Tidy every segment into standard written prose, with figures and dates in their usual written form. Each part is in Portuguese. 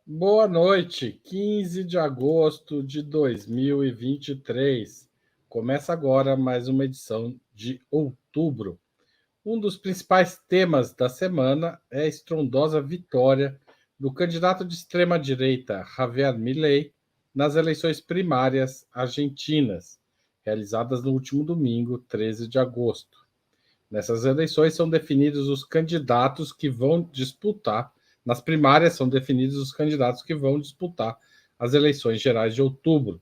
Boa noite, 15 de agosto de 2023. Começa agora mais uma edição de outubro. Um dos principais temas da semana é a estrondosa vitória do candidato de extrema-direita Javier Milei nas eleições primárias argentinas, realizadas no último domingo, 13 de agosto. Nessas eleições são definidos os candidatos que vão disputar, nas primárias são definidos os candidatos que vão disputar as eleições gerais de outubro.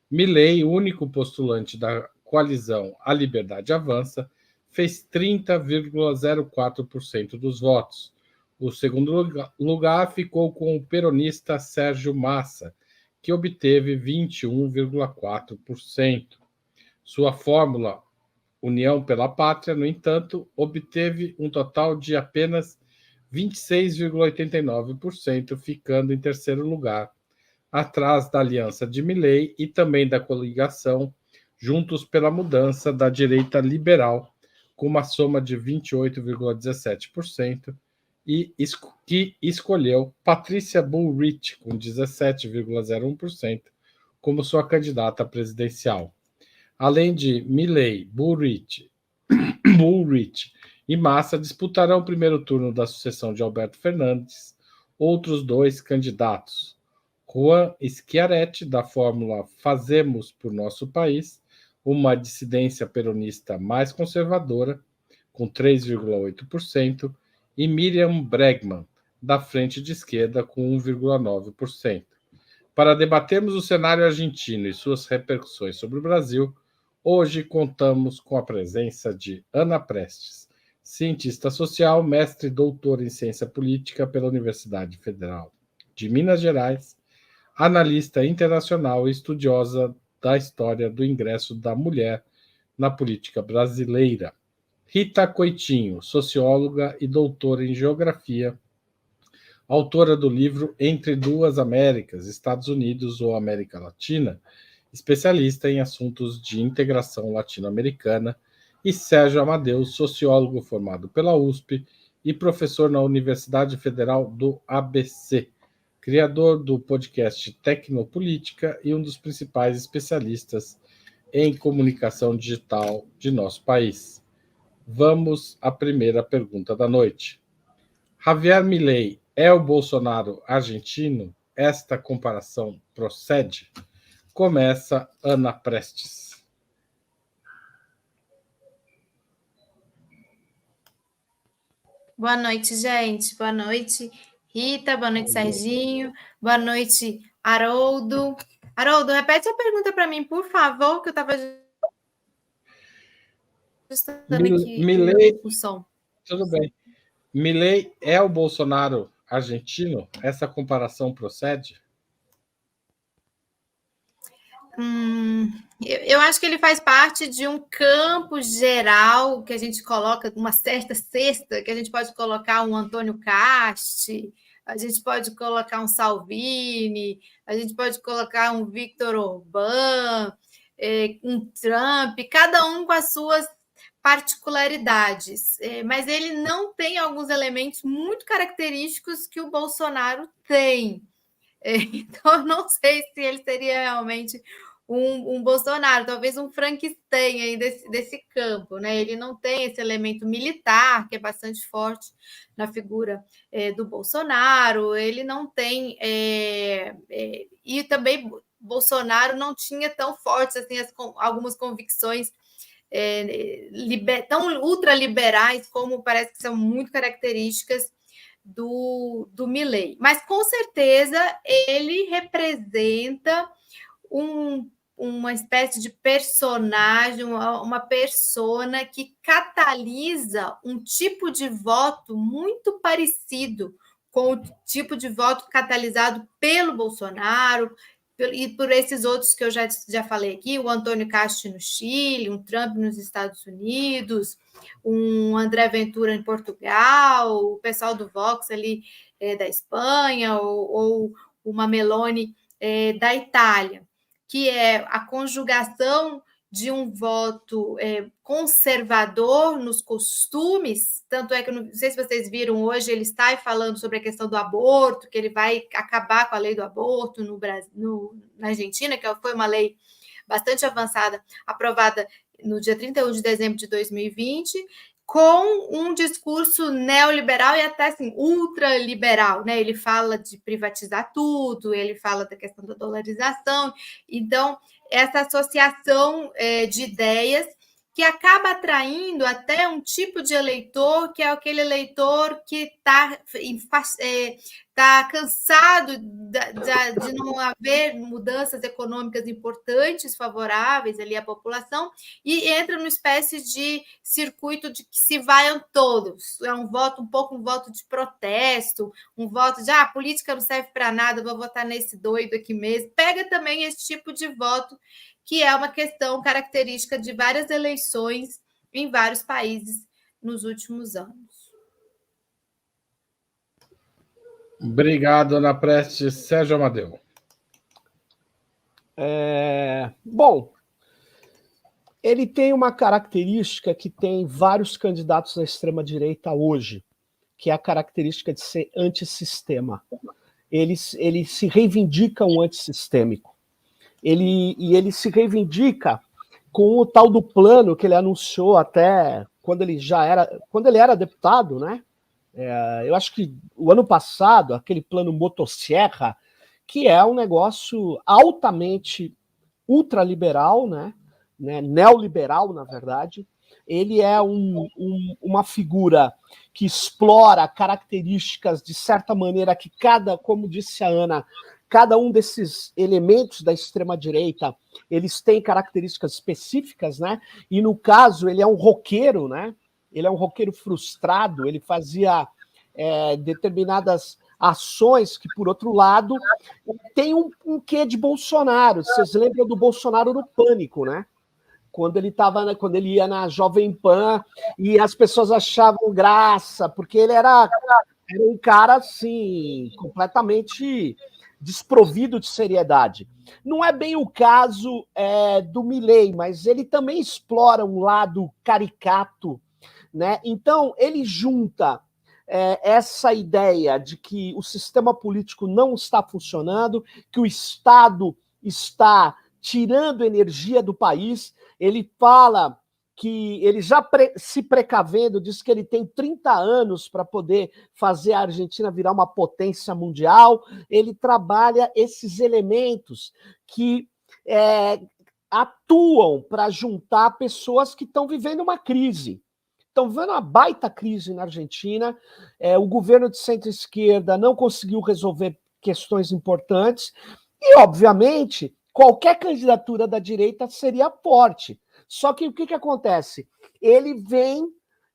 Milei, único postulante da coalizão A Liberdade Avança, fez 30,04% dos votos. O segundo lugar ficou com o peronista Sérgio Massa, que obteve 21,4%. Sua fórmula União pela Pátria, no entanto, obteve um total de apenas 26,89%, ficando em terceiro lugar, atrás da aliança de Milei e também da coligação Juntos pela Mudança da direita liberal, com uma soma de 28,17%, e que escolheu Patrícia Bullrich, com 17,01%, como sua candidata presidencial. Além de Milei, Bullrich e Massa disputarão o primeiro turno da sucessão de Alberto Fernandes, outros dois candidatos. Juan Schiaretti, da fórmula Fazemos por Nosso País, uma dissidência peronista mais conservadora, com 3,8%, e Miriam Bregman, da Frente de Esquerda, com 1,9%. Para debatermos o cenário argentino e suas repercussões sobre o Brasil, hoje contamos com a presença de Ana Prestes, cientista social, mestre e doutora em ciência política pela Universidade Federal de Minas Gerais, analista internacional e estudiosa da história do ingresso da mulher na política brasileira. Rita Coitinho, socióloga e doutora em geografia, autora do livro Entre Duas Américas, Estados Unidos ou América Latina, especialista em assuntos de integração latino-americana, e Sérgio Amadeu, sociólogo formado pela USP e professor na Universidade Federal do ABC, criador do podcast Tecnopolítica e um dos principais especialistas em comunicação digital de nosso país. Vamos à primeira pergunta da noite. Javier Milei é o Bolsonaro argentino? Esta comparação procede? Começa Ana Prestes. Boa noite, gente. Boa noite, Rita. Boa noite, Serginho. Boa noite, Haroldo. Haroldo, repete a pergunta para mim, por favor, que eu estava ajustando aqui Milei, o som. Tudo bem. Milei é o Bolsonaro argentino? Essa comparação procede? Eu acho que ele faz parte de um campo geral que a gente coloca, uma certa cesta, que a gente pode colocar um Antônio Casti, a gente pode colocar um Salvini, a gente pode colocar um Viktor Orbán, um Trump, cada um com as suas particularidades, mas ele não tem alguns elementos muito característicos que o Bolsonaro tem. Então, eu não sei se ele seria realmente um Bolsonaro, talvez um Frankenstein aí desse campo, né? Ele não tem esse elemento militar, que é bastante forte na figura do Bolsonaro, ele não tem. E também Bolsonaro não tinha tão fortes assim, algumas convicções tão ultraliberais como parece que são muito características do Milei. Mas, com certeza, ele representa uma espécie de personagem, uma persona que catalisa um tipo de voto muito parecido com o tipo de voto catalisado pelo Bolsonaro e por esses outros que eu já falei aqui, o Antônio Casti no Chile, um Trump nos Estados Unidos, um André Ventura em Portugal, o pessoal do Vox ali da Espanha, ou uma Meloni da Itália, que é a conjugação de um voto conservador nos costumes, tanto é que, não sei se vocês viram hoje, ele está falando sobre a questão do aborto, que ele vai acabar com a lei do aborto no Brasil, na Argentina, que foi uma lei bastante avançada, aprovada no dia 31 de dezembro de 2020, com um discurso neoliberal e até assim, ultraliberal, né? Ele fala de privatizar tudo, ele fala da questão da dolarização. Então, essa associação de ideias que acaba atraindo até um tipo de eleitor, que é aquele eleitor que está cansado de não haver mudanças econômicas importantes, favoráveis ali à população, e entra numa espécie de circuito de que se vaiam todos. É um voto, um voto de protesto, um voto de a política não serve para nada, vou votar nesse doido aqui mesmo. Pega também esse tipo de voto, que é uma questão característica de várias eleições em vários países nos últimos anos. Obrigado, Ana Prestes. Sérgio Amadeu. Bom, ele tem uma característica que tem vários candidatos da extrema-direita hoje, que é a característica de ser antissistema. Ele se reivindica um antissistêmico. Ele se reivindica com o tal do plano que ele anunciou até quando ele era deputado, né? Eu acho que o ano passado, aquele plano Motosserra, que é um negócio altamente ultraliberal, né? Neoliberal, na verdade. Ele é uma figura que explora características, de certa maneira, que como disse a Ana, cada um desses elementos da extrema-direita, eles têm características específicas, né? E, no caso, ele é um roqueiro, né? Ele é um roqueiro frustrado, ele fazia determinadas ações que, por outro lado, tem um quê de Bolsonaro. Vocês lembram do Bolsonaro no Pânico, né? Quando ele ia na Jovem Pan e as pessoas achavam graça, porque ele era um cara, assim, completamente desprovido de seriedade. Não é bem o caso do Milei, mas ele também explora um lado caricato, né? Então, ele junta essa ideia de que o sistema político não está funcionando, que o Estado está tirando energia do país. Ele fala que ele já se precavendo, diz que ele tem 30 anos para poder fazer a Argentina virar uma potência mundial. Ele trabalha esses elementos que atuam para juntar pessoas que estão vivendo uma crise. Estão vivendo uma baita crise na Argentina. O governo de centro-esquerda não conseguiu resolver questões importantes e, obviamente, qualquer candidatura da direita seria forte. Só que o que acontece? Ele vem,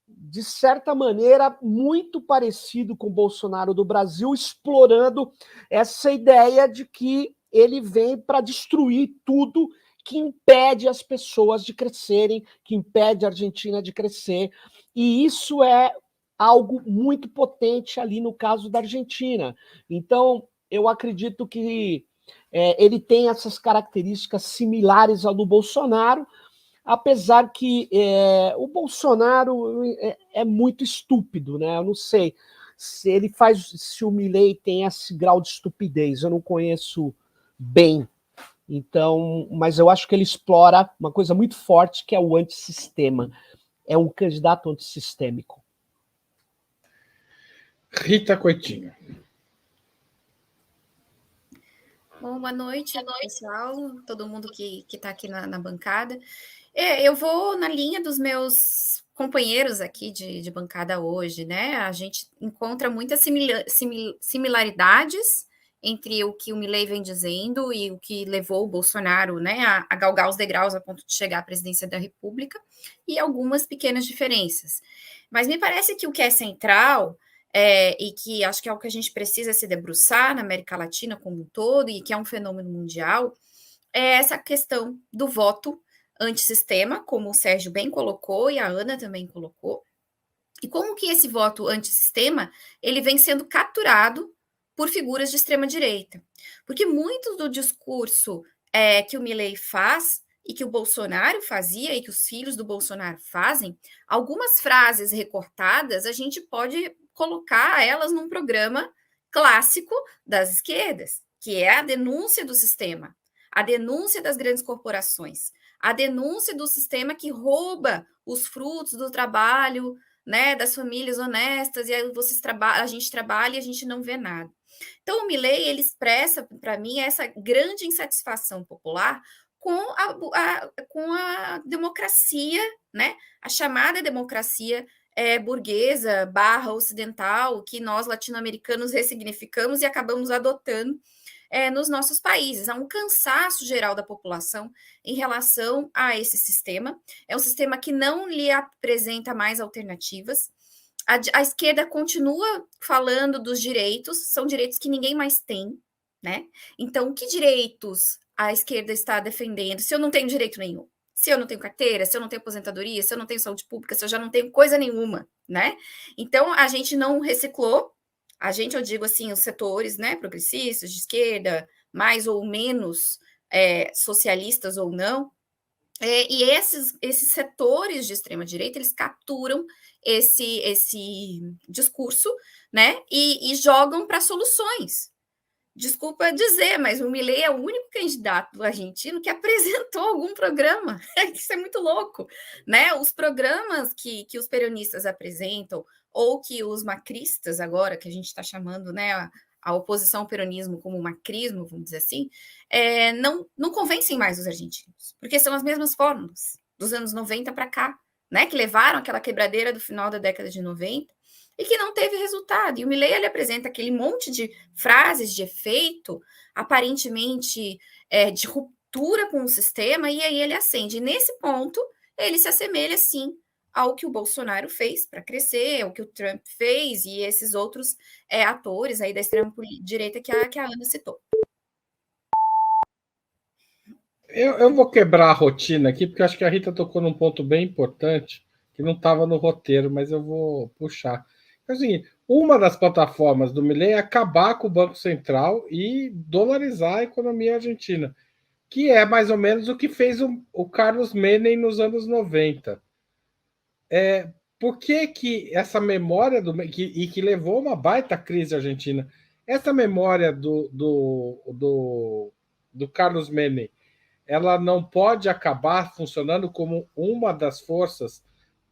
de certa maneira, muito parecido com o Bolsonaro do Brasil, explorando essa ideia de que ele vem para destruir tudo que impede as pessoas de crescerem, que impede a Argentina de crescer. E isso é algo muito potente ali no caso da Argentina. Então, eu acredito que ele tem essas características similares ao do Bolsonaro, apesar que o Bolsonaro é muito estúpido, né? Eu não sei se o Milei tem esse grau de estupidez, eu não conheço bem. Então, mas eu acho que ele explora uma coisa muito forte, que é o antissistema. É um candidato antissistêmico. Rita Coitinho. Bom, boa noite, pessoal, todo mundo que está aqui na bancada. Eu vou na linha dos meus companheiros aqui de bancada hoje, né? A gente encontra muitas similaridades entre o que o Milei vem dizendo e o que levou o Bolsonaro, né, a galgar os degraus a ponto de chegar à presidência da República, e algumas pequenas diferenças. Mas me parece que o que é central, e que acho que é o que a gente precisa se debruçar na América Latina como um todo, e que é um fenômeno mundial, é essa questão do voto antissistema, como o Sérgio bem colocou e a Ana também colocou, e como que esse voto antissistema ele vem sendo capturado por figuras de extrema-direita. Porque muito do discurso que o Milei faz, e que o Bolsonaro fazia e que os filhos do Bolsonaro fazem, algumas frases recortadas a gente pode colocar elas num programa clássico das esquerdas, que é a denúncia do sistema, a denúncia das grandes corporações, a denúncia do sistema que rouba os frutos do trabalho, né, das famílias honestas, e aí a gente trabalha e a gente não vê nada. Então, o Milei, ele expressa, para mim, essa grande insatisfação popular com a democracia, né? A chamada democracia burguesa / ocidental, que nós latino-americanos ressignificamos e acabamos adotando nos nossos países. Há um cansaço geral da população em relação a esse sistema. É um sistema que não lhe apresenta mais alternativas. A esquerda continua falando dos direitos, são direitos que ninguém mais tem, né? Então, que direitos a esquerda está defendendo se eu não tenho direito nenhum? Se eu não tenho carteira, se eu não tenho aposentadoria, se eu não tenho saúde pública, se eu já não tenho coisa nenhuma, né? Então, a gente não reciclou, eu digo assim, os setores, né, progressistas, de esquerda, mais ou menos socialistas ou não, e esses setores de extrema-direita, eles capturam esse discurso, né, e jogam para soluções. Desculpa dizer, mas o Milei é o único candidato argentino que apresentou algum programa. Isso é muito louco, né? Os programas que os peronistas apresentam, ou que os macristas agora, que a gente está chamando, né, a oposição ao peronismo como macrismo, vamos dizer assim, não convencem mais os argentinos, porque são as mesmas fórmulas dos anos 90 para cá, né, que levaram aquela quebradeira do final da década de 90 e que não teve resultado. E o Milei, ele apresenta aquele monte de frases de efeito, aparentemente de ruptura com o sistema, e aí ele acende. E nesse ponto, ele se assemelha, sim, ao que o Bolsonaro fez para crescer, ao que o Trump fez e esses outros atores aí da extrema-direita que a Ana citou. Eu vou quebrar a rotina aqui, porque acho que a Rita tocou num ponto bem importante, que não estava no roteiro, mas eu vou puxar. É o seguinte, uma das plataformas do Milei é acabar com o Banco Central e dolarizar a economia argentina, que é mais ou menos o que fez o Carlos Menem nos anos 90. Por que essa memória que levou a uma baita crise argentina, essa memória do Carlos Menem, ela não pode acabar funcionando como uma das forças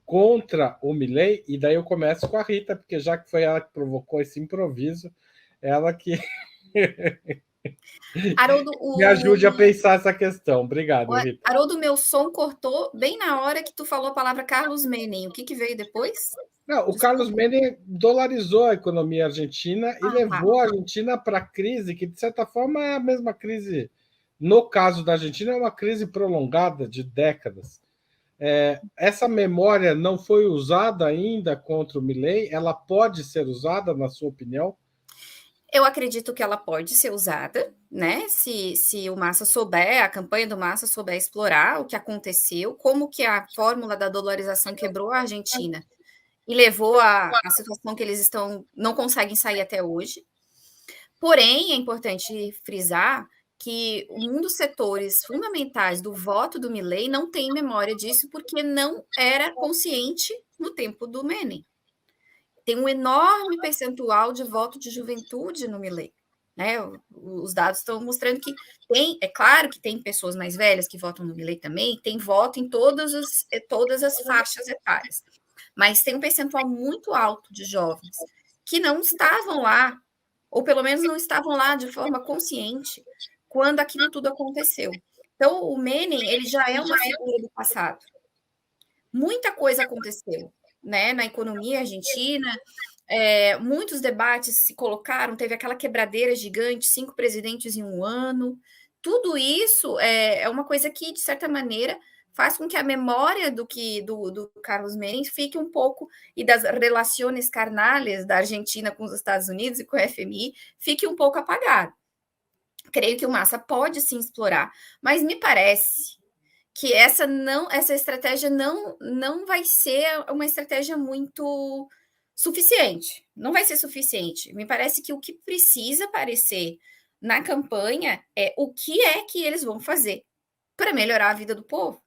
contra o Milei? E daí eu começo com a Rita, porque já que foi ela que provocou esse improviso, ela que Haroldo, me ajude a pensar essa questão. Obrigado, Rita. Haroldo, meu som cortou bem na hora que tu falou a palavra Carlos Menem. O que veio depois? Não, o Carlos Menem dolarizou a economia argentina e levou a Argentina para a crise, que de certa forma é a mesma crise. No caso da Argentina, é uma crise prolongada de décadas. Essa memória não foi usada ainda contra o Milei? Ela pode ser usada, na sua opinião? Eu acredito que ela pode ser usada, né? Se o Massa souber, a campanha do Massa souber explorar o que aconteceu, como que a fórmula da dolarização quebrou a Argentina e levou à situação que eles não conseguem sair até hoje. Porém, é importante frisar que um dos setores fundamentais do voto do Milei não tem memória disso, porque não era consciente no tempo do Menem. Tem um enorme percentual de voto de juventude no Milei, né? Os dados estão mostrando que é claro que tem pessoas mais velhas que votam no Milei também, tem voto em todas as faixas etárias, mas tem um percentual muito alto de jovens que não estavam lá, ou pelo menos não estavam lá de forma consciente quando aquilo tudo aconteceu. Então, o Menem, ele já é uma figura do passado. Muita coisa aconteceu, né, na economia argentina, muitos debates se colocaram, teve aquela quebradeira gigante, 5 presidentes em um ano. Tudo isso é uma coisa que, de certa maneira, faz com que a memória do Carlos Menem fique um pouco, e das relações carnales da Argentina com os Estados Unidos e com o FMI, fique um pouco apagada. Creio que o Massa pode sim explorar, mas me parece que essa estratégia não vai ser uma estratégia muito suficiente. Não vai ser suficiente. Me parece que o que precisa aparecer na campanha é o que eles vão fazer. para melhorar a vida do povo.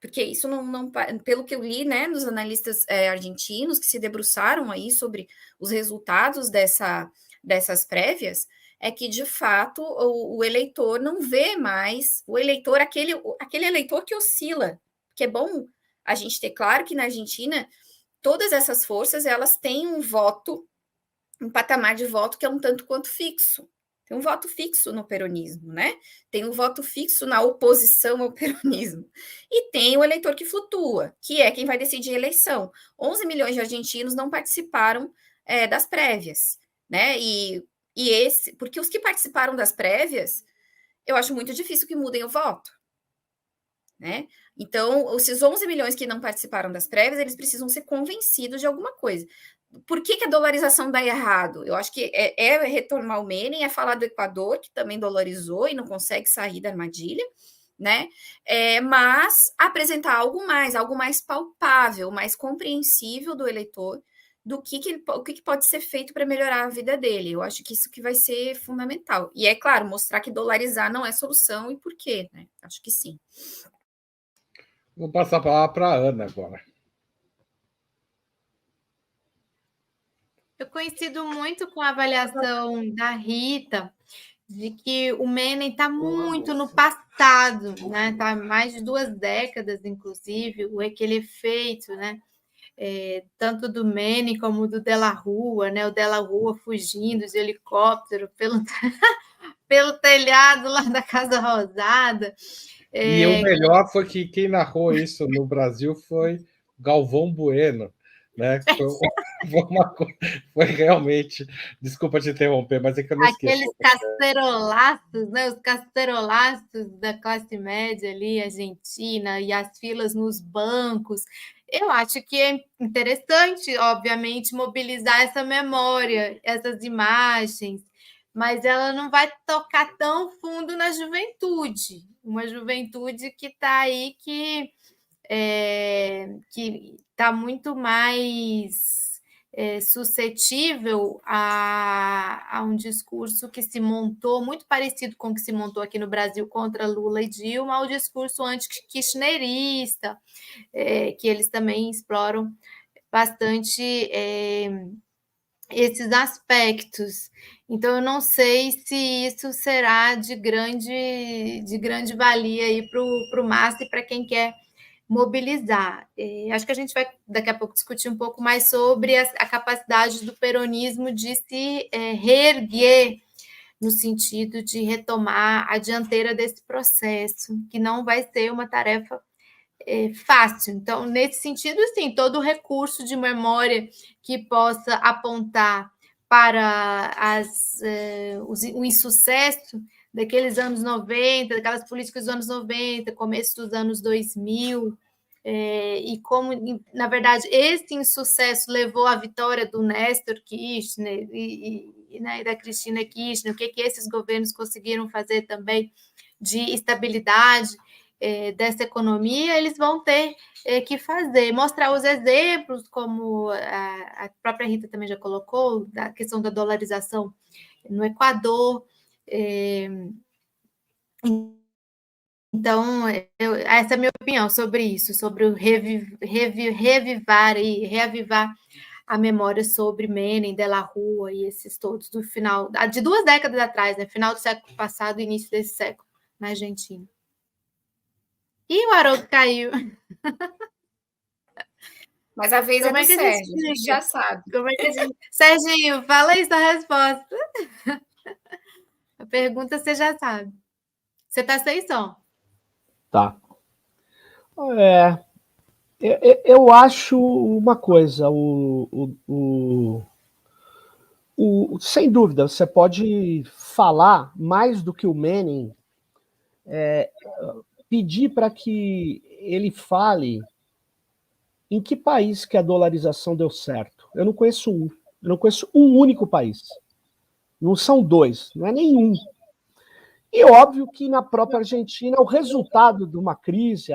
Porque isso não pelo que eu li, né, dos analistas argentinos que se debruçaram aí sobre os resultados dessas prévias, é que, de fato, o eleitor não vê mais, o eleitor, aquele eleitor que oscila, que é bom a gente ter claro que na Argentina, todas essas forças, elas têm um patamar de voto que é um tanto quanto fixo. Tem um voto fixo no peronismo, né? Tem um voto fixo na oposição ao peronismo. E tem o eleitor que flutua, que é quem vai decidir a eleição. 11 milhões de argentinos não participaram das prévias, né? Porque os que participaram das prévias, eu acho muito difícil que mudem o voto, né? Então, esses 11 milhões que não participaram das prévias, eles precisam ser convencidos de alguma coisa. Por que a dolarização dá errado? Eu acho que é retomar o Menem, é falar do Equador, que também dolarizou e não consegue sair da armadilha, né? Mas apresentar algo mais palpável, mais compreensível do eleitor, do o que pode ser feito para melhorar a vida dele. Eu acho que isso que vai ser fundamental. E é claro, mostrar que dolarizar não é solução e por quê, né? Acho que sim. Vou passar a palavra para a Ana agora. Eu coincido muito com a avaliação da Rita, de que o Menem está muito no passado, né? Está mais de 2 décadas, inclusive, aquele efeito, né? Tanto do Menem como do Della Rua, né? O Della Rua fugindo de helicóptero pelo telhado lá da Casa Rosada. E o melhor foi que quem narrou isso no Brasil foi Galvão Bueno, né? Foi realmente. Desculpa te interromper, mas é que eu não esqueço. Aqueles cacerolaços, né? Os cacerolaços da classe média ali, argentina, e as filas nos bancos. Eu acho que é interessante, obviamente, mobilizar essa memória, essas imagens, mas ela não vai tocar tão fundo na juventude. Uma juventude que está aí, que está muito mais suscetível a um discurso que se montou, muito parecido com o que se montou aqui no Brasil contra Lula e Dilma, ao discurso anti-kirchnerista, que eles também exploram bastante esses aspectos. Então, eu não sei se isso será de grande valia aí para o Massa e para quem quer mobilizar. Acho que a gente vai, daqui a pouco, discutir um pouco mais sobre a capacidade do peronismo de se reerguer no sentido de retomar a dianteira desse processo, que não vai ser uma tarefa fácil. Então, nesse sentido, sim, todo recurso de memória que possa apontar para o insucesso daqueles anos 90, daquelas políticas dos anos 90, começo dos anos 2000, e como, na verdade, esse insucesso levou à vitória do Néstor Kirchner e da Cristina Kirchner, o que esses governos conseguiram fazer também de estabilidade dessa economia, eles vão ter que fazer, mostrar os exemplos, como a própria Rita também já colocou, da questão da dolarização no Equador. Então, essa é a minha opinião sobre isso, sobre o reavivar a memória sobre Menem, Della Rua e esses todos do final, de 2 décadas atrás, né? Final do século passado e início desse século, na Argentina. E o Haroldo caiu. Mas a vez é do Sérgio, a gente já sabe. Serginho, fala aí sua resposta. A pergunta você já sabe. Você está sem som. Tá. Eu acho uma coisa, sem dúvida, você pode falar mais do que o Menem, pedir para que ele fale em que país que a dolarização deu certo. Eu não conheço um único país. Não são 2, não é nenhum. E óbvio que na própria Argentina, o resultado de uma crise,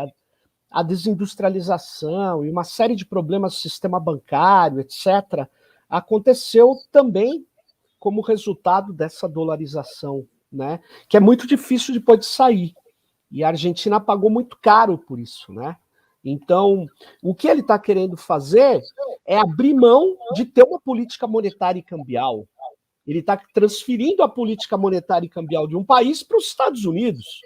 a desindustrialização e uma série de problemas do sistema bancário, etc., aconteceu também como resultado dessa dolarização, né? Que é muito difícil depois de sair. E a Argentina pagou muito caro por isso, né? Então, o que ele está querendo fazer é abrir mão de ter uma política monetária e cambial. Ele está transferindo a política monetária e cambial de um país para os Estados Unidos.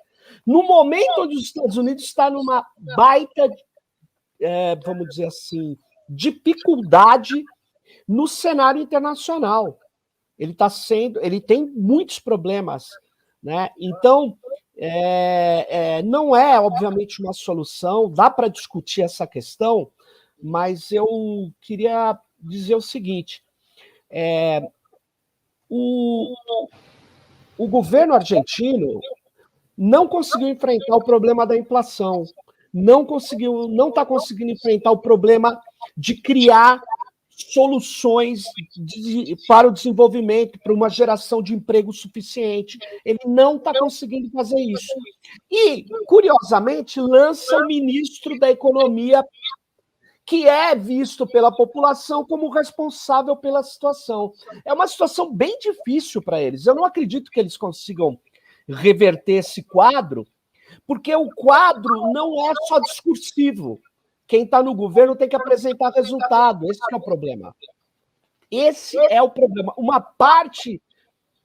No momento onde os Estados Unidos está numa baita, vamos dizer assim, dificuldade no cenário internacional. Ele tem muitos problemas, né? Então, não é, obviamente, uma solução, dá para discutir essa questão, mas eu queria dizer o seguinte: o governo argentino não conseguiu enfrentar o problema da inflação, não está conseguindo enfrentar o problema de criar soluções para o desenvolvimento, para uma geração de emprego suficiente. Ele não está conseguindo fazer isso. E, curiosamente, lança o ministro da Economia, que é visto pela população como responsável pela situação. É uma situação bem difícil para eles. Eu não acredito que eles consigam reverter esse quadro, porque o quadro não é só discursivo. Quem está no governo tem que apresentar resultado. Esse é o problema. Esse é o problema. Uma parte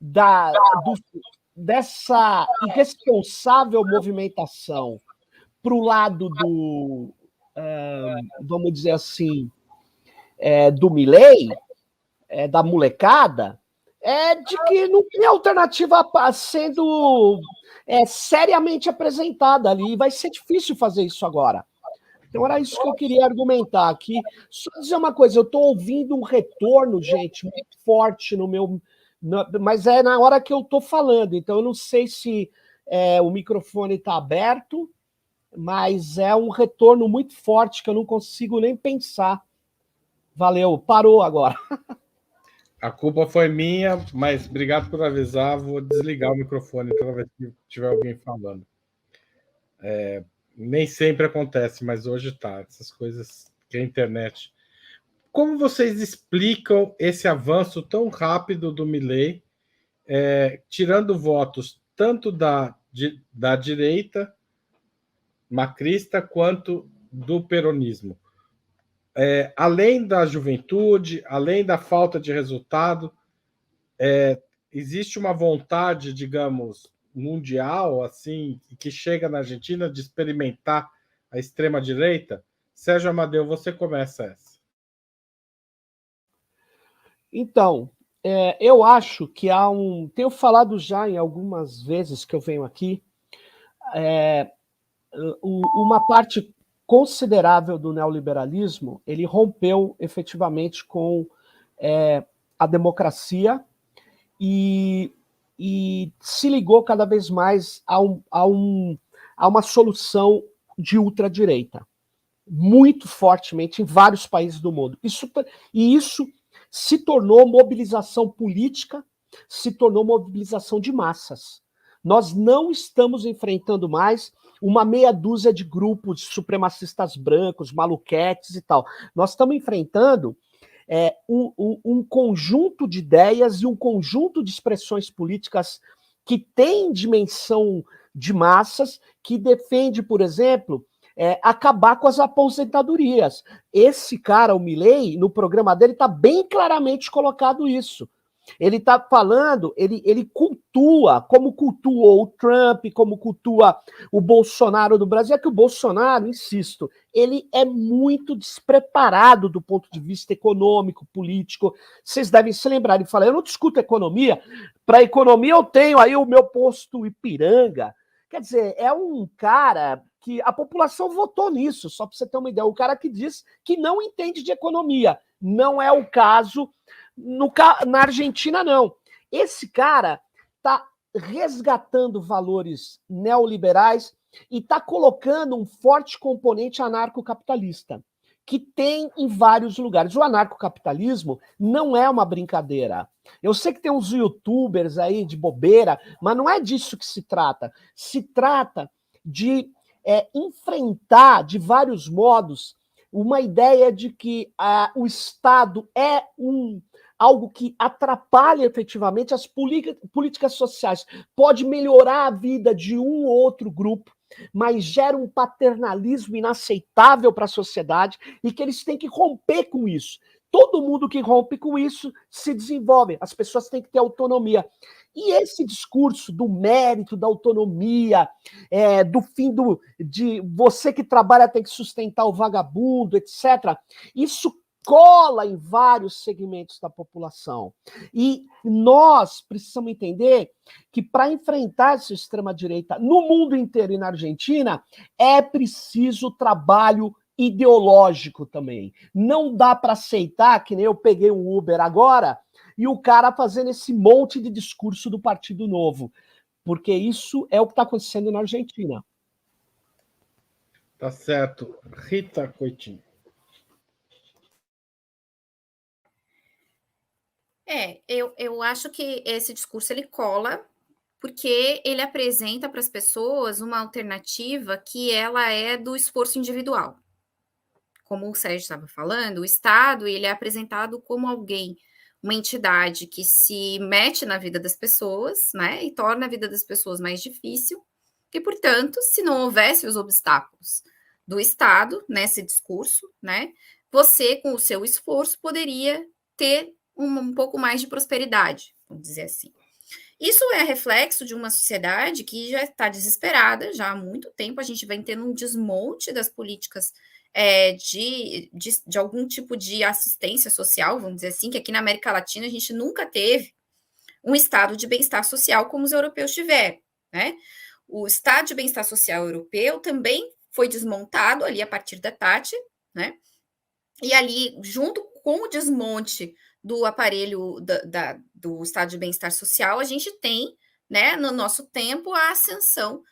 dessa irresponsável movimentação para o lado do, vamos dizer assim, do Milei, da molecada, é de que não tem alternativa sendo seriamente apresentada ali. Vai ser difícil fazer isso agora. Então era isso que eu queria argumentar aqui. Só dizer uma coisa, eu estou ouvindo um retorno, gente, muito forte no meu... mas é na hora que eu estou falando, então eu não sei se o microfone está aberto, mas é um retorno muito forte que eu não consigo nem pensar. Valeu, parou agora. A culpa foi minha, mas obrigado por avisar. Vou desligar o microfone toda vez que tiver alguém falando. Nem sempre acontece, mas hoje tá. Essas coisas que a internet... Como vocês explicam esse avanço tão rápido do Milei, tirando votos tanto da direita macrista quanto do peronismo? Além da juventude, além da falta de resultado, existe uma vontade, digamos, mundial, assim, que chega na Argentina de experimentar a extrema-direita? Sérgio Amadeu, você começa essa. Então, eu acho que tenho falado já em algumas vezes que eu venho aqui, uma parte considerável do neoliberalismo, ele rompeu efetivamente com a democracia e se ligou cada vez mais a uma solução de ultradireita, muito fortemente em vários países do mundo. Isso se tornou mobilização política, se tornou mobilização de massas. Nós não estamos enfrentando mais uma meia dúzia de grupos de supremacistas brancos, maluquetes e tal. Nós estamos enfrentando um conjunto de ideias e um conjunto de expressões políticas que tem dimensão de massas, que defende, por exemplo, acabar com as aposentadorias. Esse cara, o Milei, no programa dele está bem claramente colocado isso. Ele está falando, ele cultua, como cultuou o Trump, como cultua o Bolsonaro do Brasil. É que o Bolsonaro, insisto, ele é muito despreparado do ponto de vista econômico, político. Vocês devem se lembrar, ele fala, eu não discuto economia, para economia eu tenho aí o meu posto Ipiranga. Quer dizer, é um cara que a população votou nisso, só para você ter uma ideia. O cara que diz que não entende de economia. Não é o caso na Argentina, não. Esse cara está resgatando valores neoliberais e está colocando um forte componente anarcocapitalista, que tem em vários lugares. O anarcocapitalismo não é uma brincadeira. Eu sei que tem uns youtubers aí de bobeira, mas não é disso que se trata. Se trata de enfrentar de vários modos uma ideia de que o Estado é algo que atrapalha efetivamente as políticas sociais, pode melhorar a vida de um ou outro grupo, mas gera um paternalismo inaceitável para a sociedade e que eles têm que romper com isso. Todo mundo que rompe com isso se desenvolve. As pessoas têm que ter autonomia. E esse discurso do mérito, da autonomia, do fim de você que trabalha tem que sustentar o vagabundo, etc., isso cola em vários segmentos da população. E nós precisamos entender que para enfrentar essa extrema-direita no mundo inteiro e na Argentina, é preciso trabalho ideológico também. Não dá para aceitar, que nem eu peguei um Uber agora, e o cara fazendo esse monte de discurso do Partido Novo, porque isso é o que está acontecendo na Argentina. Tá certo. Rita Coitinho. Eu acho que esse discurso ele cola porque ele apresenta para as pessoas uma alternativa que ela é do esforço individual. Como o Sérgio estava falando, o Estado ele é apresentado como alguém, uma entidade que se mete na vida das pessoas, né, e torna a vida das pessoas mais difícil, e, portanto, se não houvesse os obstáculos do Estado nesse discurso, né, você, com o seu esforço, poderia ter um pouco mais de prosperidade, vamos dizer assim. Isso é reflexo de uma sociedade que já está desesperada, já há muito tempo a gente vem tendo um desmonte das políticas de algum tipo de assistência social, vamos dizer assim, que aqui na América Latina a gente nunca teve um estado de bem-estar social como os europeus tiveram, né? O estado de bem-estar social europeu também foi desmontado ali a partir da Thatcher, né? E ali, junto com o desmonte do aparelho do estado de bem-estar social, a gente tem, né, no nosso tempo, a ascensão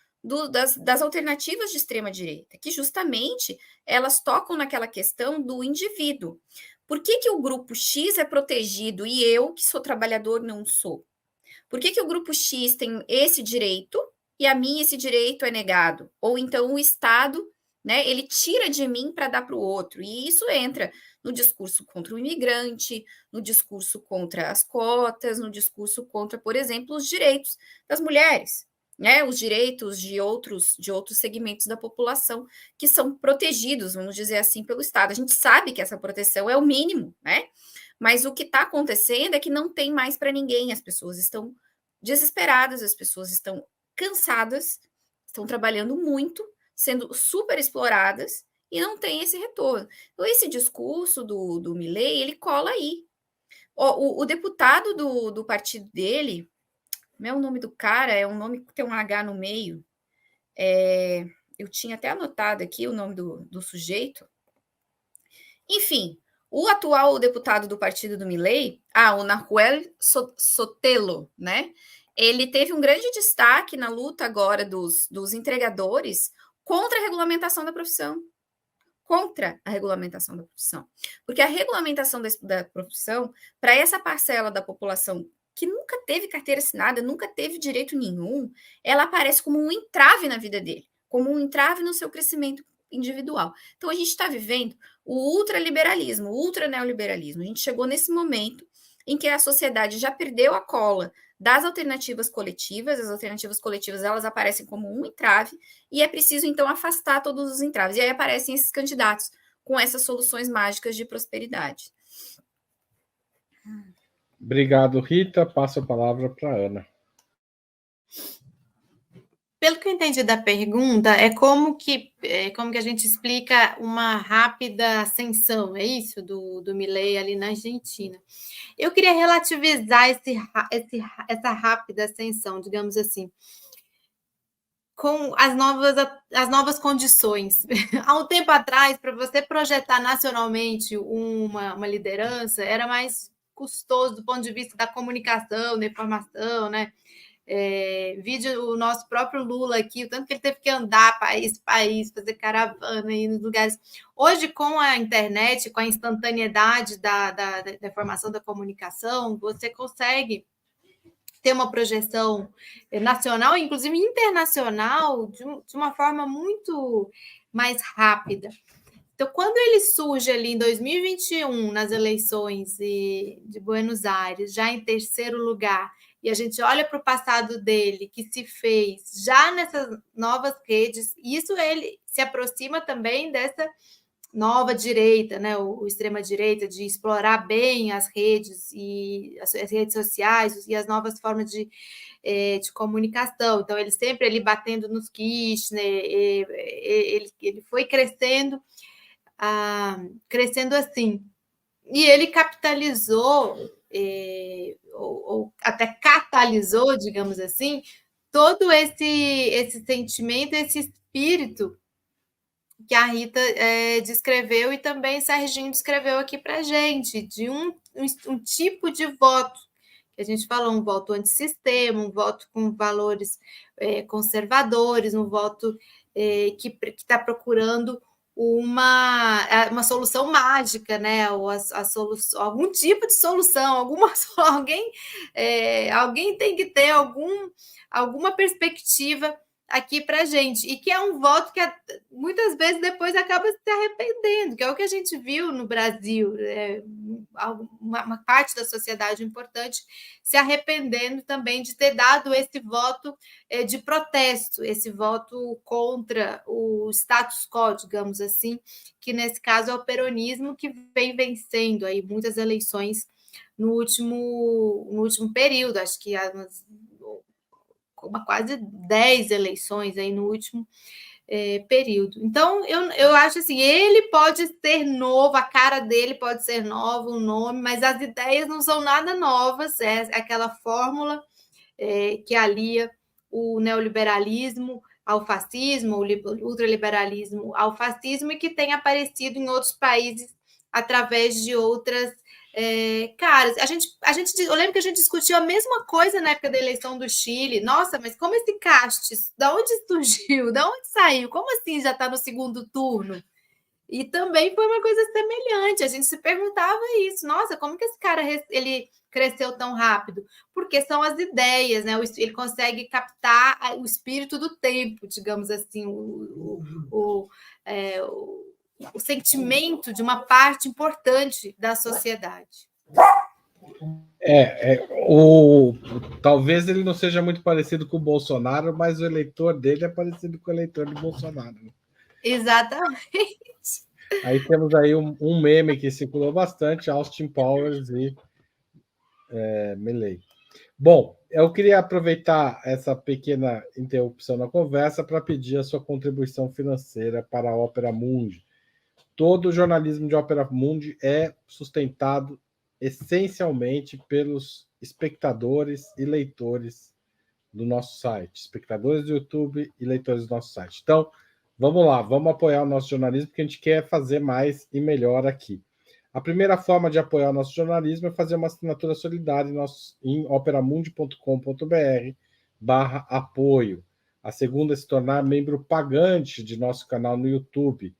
das alternativas de extrema-direita, que justamente elas tocam naquela questão do indivíduo. Por que o grupo X é protegido e eu, que sou trabalhador, não sou? Por que o grupo X tem esse direito e a mim esse direito é negado? Ou então o Estado, né, ele tira de mim para dar para o outro. E isso entra no discurso contra o imigrante, no discurso contra as cotas, no discurso contra, por exemplo, os direitos das mulheres, né, os direitos de outros segmentos da população que são protegidos, vamos dizer assim, pelo Estado. A gente sabe que essa proteção é o mínimo, né? Mas o que está acontecendo é que não tem mais para ninguém. As pessoas estão desesperadas, as pessoas estão cansadas, estão trabalhando muito, sendo super exploradas e não tem esse retorno. Então, esse discurso do Milei, ele cola aí. O deputado do partido dele, não é o nome do cara, é um nome que tem um H no meio. Eu tinha até anotado aqui o nome do sujeito. Enfim, o atual deputado do partido do Milei, o Nahuel Sotelo, né? Ele teve um grande destaque na luta agora dos entregadores contra a regulamentação da profissão. Contra a regulamentação da profissão. Porque a regulamentação da profissão, para essa parcela da população que nunca teve carteira assinada, nunca teve direito nenhum, ela aparece como um entrave na vida dele, como um entrave no seu crescimento individual. Então, a gente está vivendo o ultraliberalismo, o ultraneoliberalismo. A gente chegou nesse momento em que a sociedade já perdeu a cola das alternativas coletivas, as alternativas coletivas elas aparecem como um entrave, e é preciso, então, afastar todos os entraves. E aí aparecem esses candidatos com essas soluções mágicas de prosperidade. Obrigado, Rita. Passo a palavra para a Ana. Pelo que eu entendi da pergunta, é como que a gente explica uma rápida ascensão, é isso? Do Milei ali na Argentina. Eu queria relativizar essa rápida ascensão, digamos assim, com as novas condições. Há um tempo atrás, para você projetar nacionalmente uma liderança, era mais custoso do ponto de vista da comunicação, da informação, né? Vídeo o nosso próprio Lula aqui, o tanto que ele teve que andar país, fazer caravana aí nos lugares. Hoje, com a internet, com a instantaneidade da informação, da comunicação, você consegue ter uma projeção nacional, inclusive internacional, de uma forma muito mais rápida. Então, quando ele surge ali em 2021, nas eleições de Buenos Aires, já em terceiro lugar, e a gente olha para o passado dele, que se fez já nessas novas redes, isso ele se aproxima também dessa nova direita, né, o extrema-direita, de explorar bem as redes e as redes sociais e as novas formas de comunicação. Então, ele sempre ali batendo nos Kirchner, ele foi crescendo assim. E ele capitalizou, ou até catalisou, digamos assim, todo esse sentimento, esse espírito que a Rita descreveu e também Serginho descreveu aqui para a gente, de um tipo de voto, que a gente falou, um voto antissistema, um voto com valores conservadores, um voto que está procurando uma solução mágica, né? Ou a solução, algum tipo de solução, alguém tem que ter alguma perspectiva aqui para a gente, e que é um voto que muitas vezes depois acaba se arrependendo, que é o que a gente viu no Brasil, uma parte da sociedade importante se arrependendo também de ter dado esse voto de protesto, esse voto contra o status quo, digamos assim, que nesse caso é o peronismo, que vem vencendo aí muitas eleições no último período, acho que quase 10 eleições aí no último período. Então, eu acho assim, ele pode ser novo, a cara dele pode ser nova, o nome, mas as ideias não são nada novas, é aquela fórmula que alia o neoliberalismo ao fascismo, o ultraliberalismo ao fascismo, e que tem aparecido em outros países através de outras caras. Eu lembro que a gente discutiu a mesma coisa na época da eleição do Chile. Nossa, mas como esse Castes? Da onde surgiu? Da onde saiu? Como assim já está no segundo turno? E também foi uma coisa semelhante. A gente se perguntava isso. Nossa, como que esse cara ele cresceu tão rápido? Porque são as ideias, né? Ele consegue captar o espírito do tempo, digamos assim, o sentimento de uma parte importante da sociedade. Talvez ele não seja muito parecido com o Bolsonaro, mas o eleitor dele é parecido com o eleitor do Bolsonaro. Exatamente. Aí temos aí um meme que circulou bastante, Austin Powers e Milley. Bom, eu queria aproveitar essa pequena interrupção na conversa para pedir a sua contribuição financeira para a Opera Mundi. Todo o jornalismo de Opera Mundi é sustentado essencialmente pelos espectadores e leitores do nosso site, espectadores do YouTube e leitores do nosso site. Então, vamos lá, vamos apoiar o nosso jornalismo, porque a gente quer fazer mais e melhor aqui. A primeira forma de apoiar o nosso jornalismo é fazer uma assinatura solidária em operamundi.com.br/apoio. A segunda é se tornar membro pagante de nosso canal no YouTube.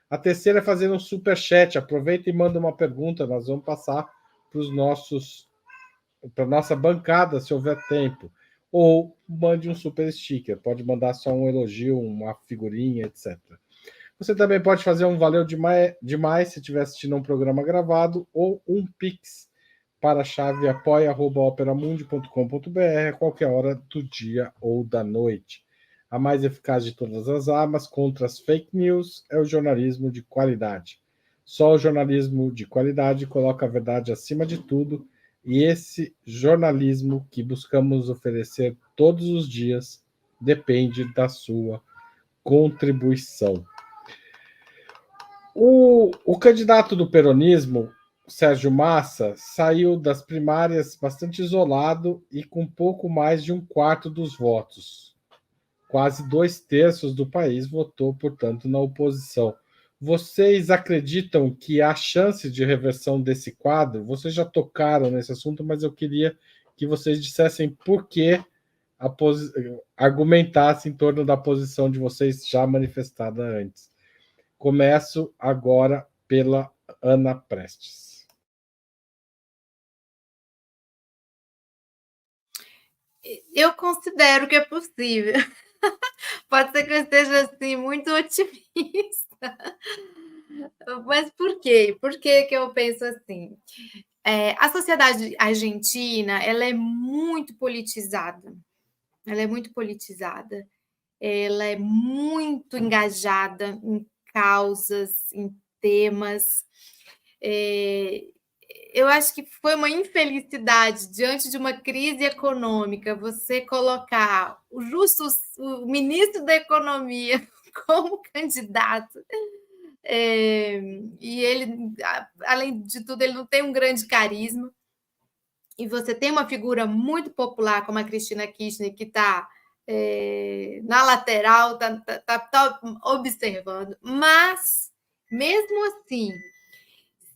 A terceira é fazer um superchat. Aproveita e manda uma pergunta, nós vamos passar para a nossa bancada, se houver tempo. Ou mande um super sticker, pode mandar só um elogio, uma figurinha, etc. Você também pode fazer um valeu demais se estiver assistindo um programa gravado, ou um Pix para a chave apoia@operamundi.com.br a qualquer hora do dia ou da noite. A mais eficaz de todas as armas contra as fake news é o jornalismo de qualidade. Só o jornalismo de qualidade coloca a verdade acima de tudo, e esse jornalismo que buscamos oferecer todos os dias depende da sua contribuição. O candidato do peronismo, Sérgio Massa, saiu das primárias bastante isolado e com pouco mais de 1/4 dos votos. Quase 2/3 do país votou, portanto, na oposição. Vocês acreditam que há chance de reversão desse quadro? Vocês já tocaram nesse assunto, mas eu queria que vocês dissessem por que argumentassem em torno da posição de vocês já manifestada antes. Começo agora pela Ana Prestes. Eu considero que é possível. Pode ser que eu esteja assim, muito otimista. Mas por quê? Por que eu penso assim? A sociedade argentina, ela é muito politizada. Ela é muito politizada. Ela é muito engajada em causas, em temas. Eu acho que foi uma infelicidade, diante de uma crise econômica, você colocar o ministro da Economia como candidato. E ele, além de tudo, ele não tem um grande carisma. E você tem uma figura muito popular como a Cristina Kirchner, que está na lateral, está observando. Mas, mesmo assim,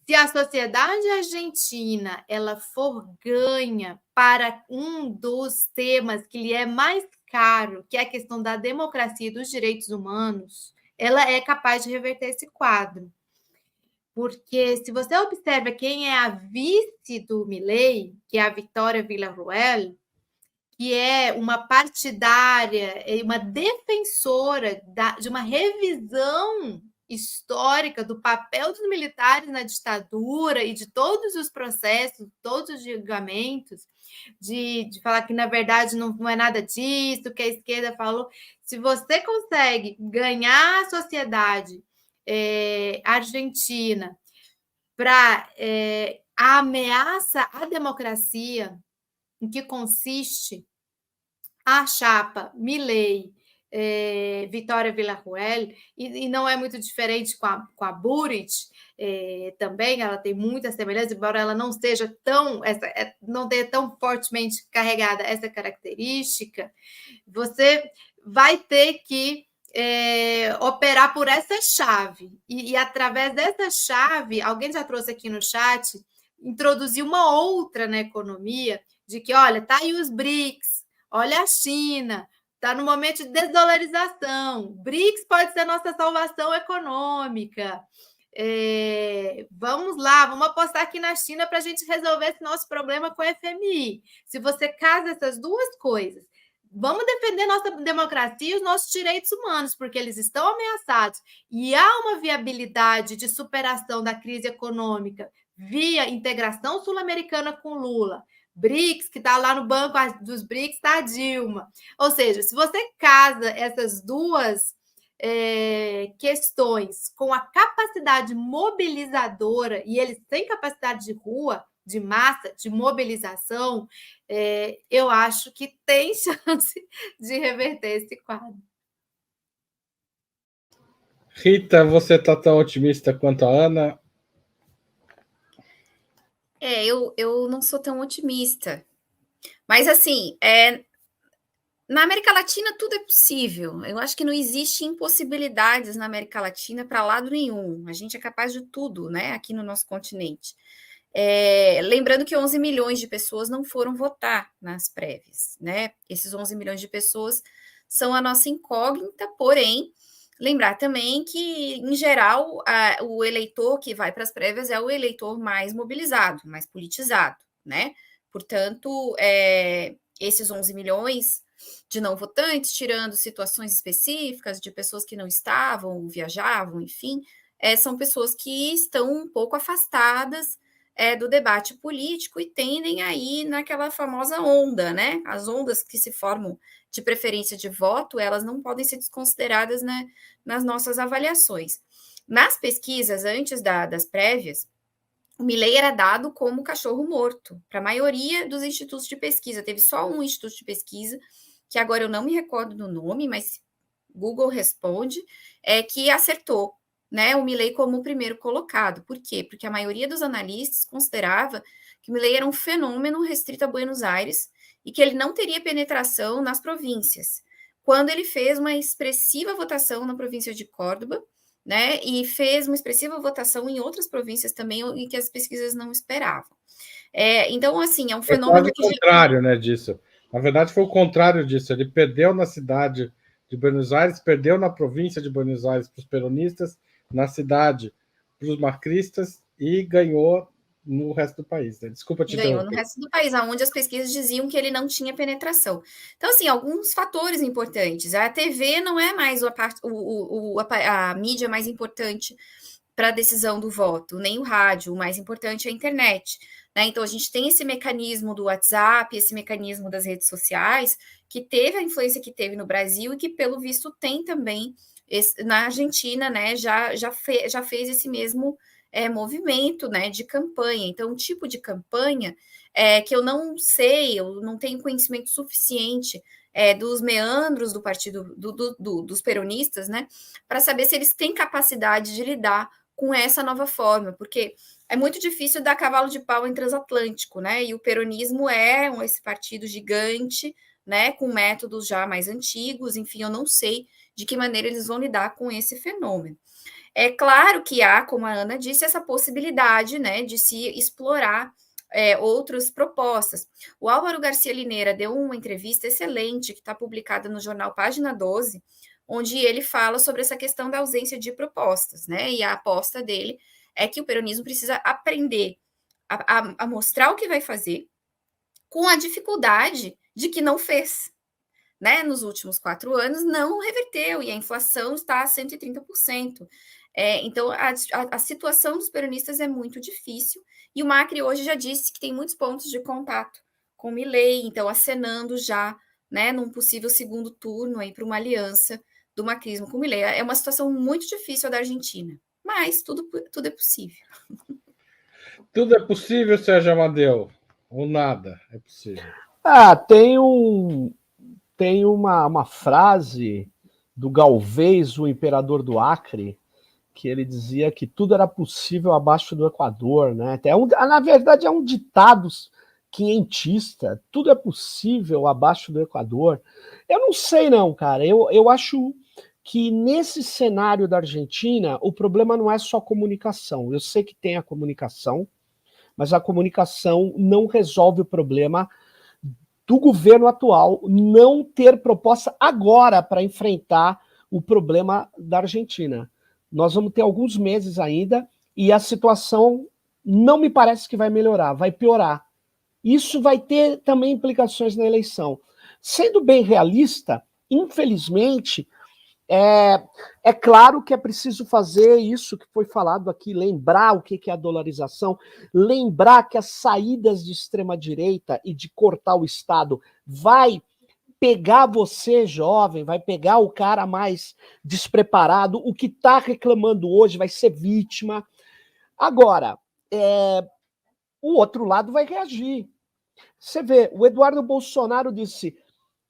se a sociedade argentina ela for ganha para um dos temas que lhe é mais caro, que é a questão da democracia e dos direitos humanos, ela é capaz de reverter esse quadro. Porque se você observa quem é a vice do Milei, que é a Victoria Villarruel, que é uma partidária, uma defensora de uma revisão histórica do papel dos militares na ditadura e de todos os processos, todos os julgamentos, de falar que, na verdade, não é nada disso, que a esquerda falou. Se você consegue ganhar a sociedade argentina para a ameaça à democracia, em que consiste a chapa Milei, Victoria Villarruel, e não é muito diferente com a Buric, também, ela tem muita semelhança, embora ela não seja não tenha tão fortemente carregada essa característica, você vai ter que operar por essa chave. E através dessa chave, alguém já trouxe aqui no chat, introduzir uma outra na economia, de que, olha, tá aí os BRICS, olha a China, está no momento de desdolarização, BRICS pode ser nossa salvação econômica. Vamos lá, vamos apostar aqui na China para a gente resolver esse nosso problema com o FMI. Se você casa essas duas coisas, vamos defender nossa democracia e os nossos direitos humanos, porque eles estão ameaçados. E há uma viabilidade de superação da crise econômica via integração sul-americana com Lula. BRICS, que está lá no banco dos BRICS, está a Dilma. Ou seja, se você casa essas duas questões com a capacidade mobilizadora, e eles têm capacidade de rua, de massa, de mobilização, eu acho que tem chance de reverter esse quadro. Rita, você está tão otimista quanto a Ana? Eu não sou tão otimista. Mas, assim, na América Latina tudo é possível. Eu acho que não existe impossibilidades na América Latina para lado nenhum. A gente é capaz de tudo, né, aqui no nosso continente. Lembrando que 11 milhões de pessoas não foram votar nas prévias, né? Esses 11 milhões de pessoas são a nossa incógnita, porém, lembrar também que, em geral, o eleitor que vai para as prévias é o eleitor mais mobilizado, mais politizado, né? Portanto, esses 11 milhões de não votantes, tirando situações específicas de pessoas que não estavam, viajavam, enfim, são pessoas que estão um pouco afastadas do debate político e tendem a ir naquela famosa onda, né? As ondas que se formam de preferência de voto, elas não podem ser desconsideradas, né, nas nossas avaliações. Nas pesquisas, antes das prévias, o Milei era dado como cachorro morto para a maioria dos institutos de pesquisa. Teve só um instituto de pesquisa, que agora eu não me recordo do nome, mas Google responde, que acertou, né, o Milei como o primeiro colocado. Por quê? Porque a maioria dos analistas considerava que o Milei era um fenômeno restrito a Buenos Aires e que ele não teria penetração nas províncias. Quando ele fez uma expressiva votação na província de Córdoba, né, e fez uma expressiva votação em outras províncias também, em que as pesquisas não esperavam. Então, assim, é um fenômeno... É quase o contrário, né, disso. Na verdade, foi o contrário disso. Ele perdeu na cidade de Buenos Aires, perdeu na província de Buenos Aires para os peronistas, na cidade para os macristas e ganhou no resto do país. Né? Desculpa te interromper. Ganhou no resto do país, onde as pesquisas diziam que ele não tinha penetração. Então, assim, alguns fatores importantes. A TV não é mais a mídia mais importante para a decisão do voto, nem o rádio, o mais importante é a internet. né? Então, a gente tem esse mecanismo do WhatsApp, esse mecanismo das redes sociais, que teve a influência que teve no Brasil e que, pelo visto, tem também na Argentina, né? Já fez esse mesmo movimento, né, de campanha. Então, um tipo de campanha que eu não sei, eu não tenho conhecimento suficiente dos meandros do partido dos peronistas, né, para saber se eles têm capacidade de lidar com essa nova forma, porque é muito difícil dar cavalo de pau em transatlântico, né? E o peronismo é esse partido gigante, né, com métodos já mais antigos, enfim, eu não sei de que maneira eles vão lidar com esse fenômeno. É claro que há, como a Ana disse, essa possibilidade, né, de se explorar outras propostas. O Álvaro Garcia Lineira deu uma entrevista excelente, que está publicada no jornal Página 12, onde ele fala sobre essa questão da ausência de propostas, né? E a aposta dele é que o peronismo precisa aprender a mostrar o que vai fazer, com a dificuldade de que não fez. Né, nos últimos 4 anos, não reverteu, e a inflação está a 130%. Então, a situação dos peronistas é muito difícil, e o Macri hoje já disse que tem muitos pontos de contato com o Milei, então acenando já, né, num possível segundo turno aí para uma aliança do macrismo com o Milei. É uma situação muito difícil a da Argentina, mas tudo é possível. Tudo é possível, Sérgio Amadeu? Ou nada é possível? Tem uma frase do Galvez, o imperador do Acre, que ele dizia que tudo era possível abaixo do Equador, né? Na verdade, é um ditado quinhentista, tudo é possível abaixo do Equador. Eu não sei não, cara, eu acho que nesse cenário da Argentina, o problema não é só comunicação. Eu sei que tem a comunicação, mas a comunicação não resolve o problema do governo atual não ter proposta agora para enfrentar o problema da Argentina. Nós vamos ter alguns meses ainda e a situação não me parece que vai melhorar, vai piorar. Isso vai ter também implicações na eleição. Sendo bem realista, infelizmente, é claro que é preciso fazer isso que foi falado aqui, lembrar o que é a dolarização, lembrar que as saídas de extrema-direita e de cortar o Estado vai pegar você, jovem, vai pegar o cara mais despreparado, o que está reclamando hoje vai ser vítima. Agora, o outro lado vai reagir. Você vê, o Eduardo Bolsonaro disse: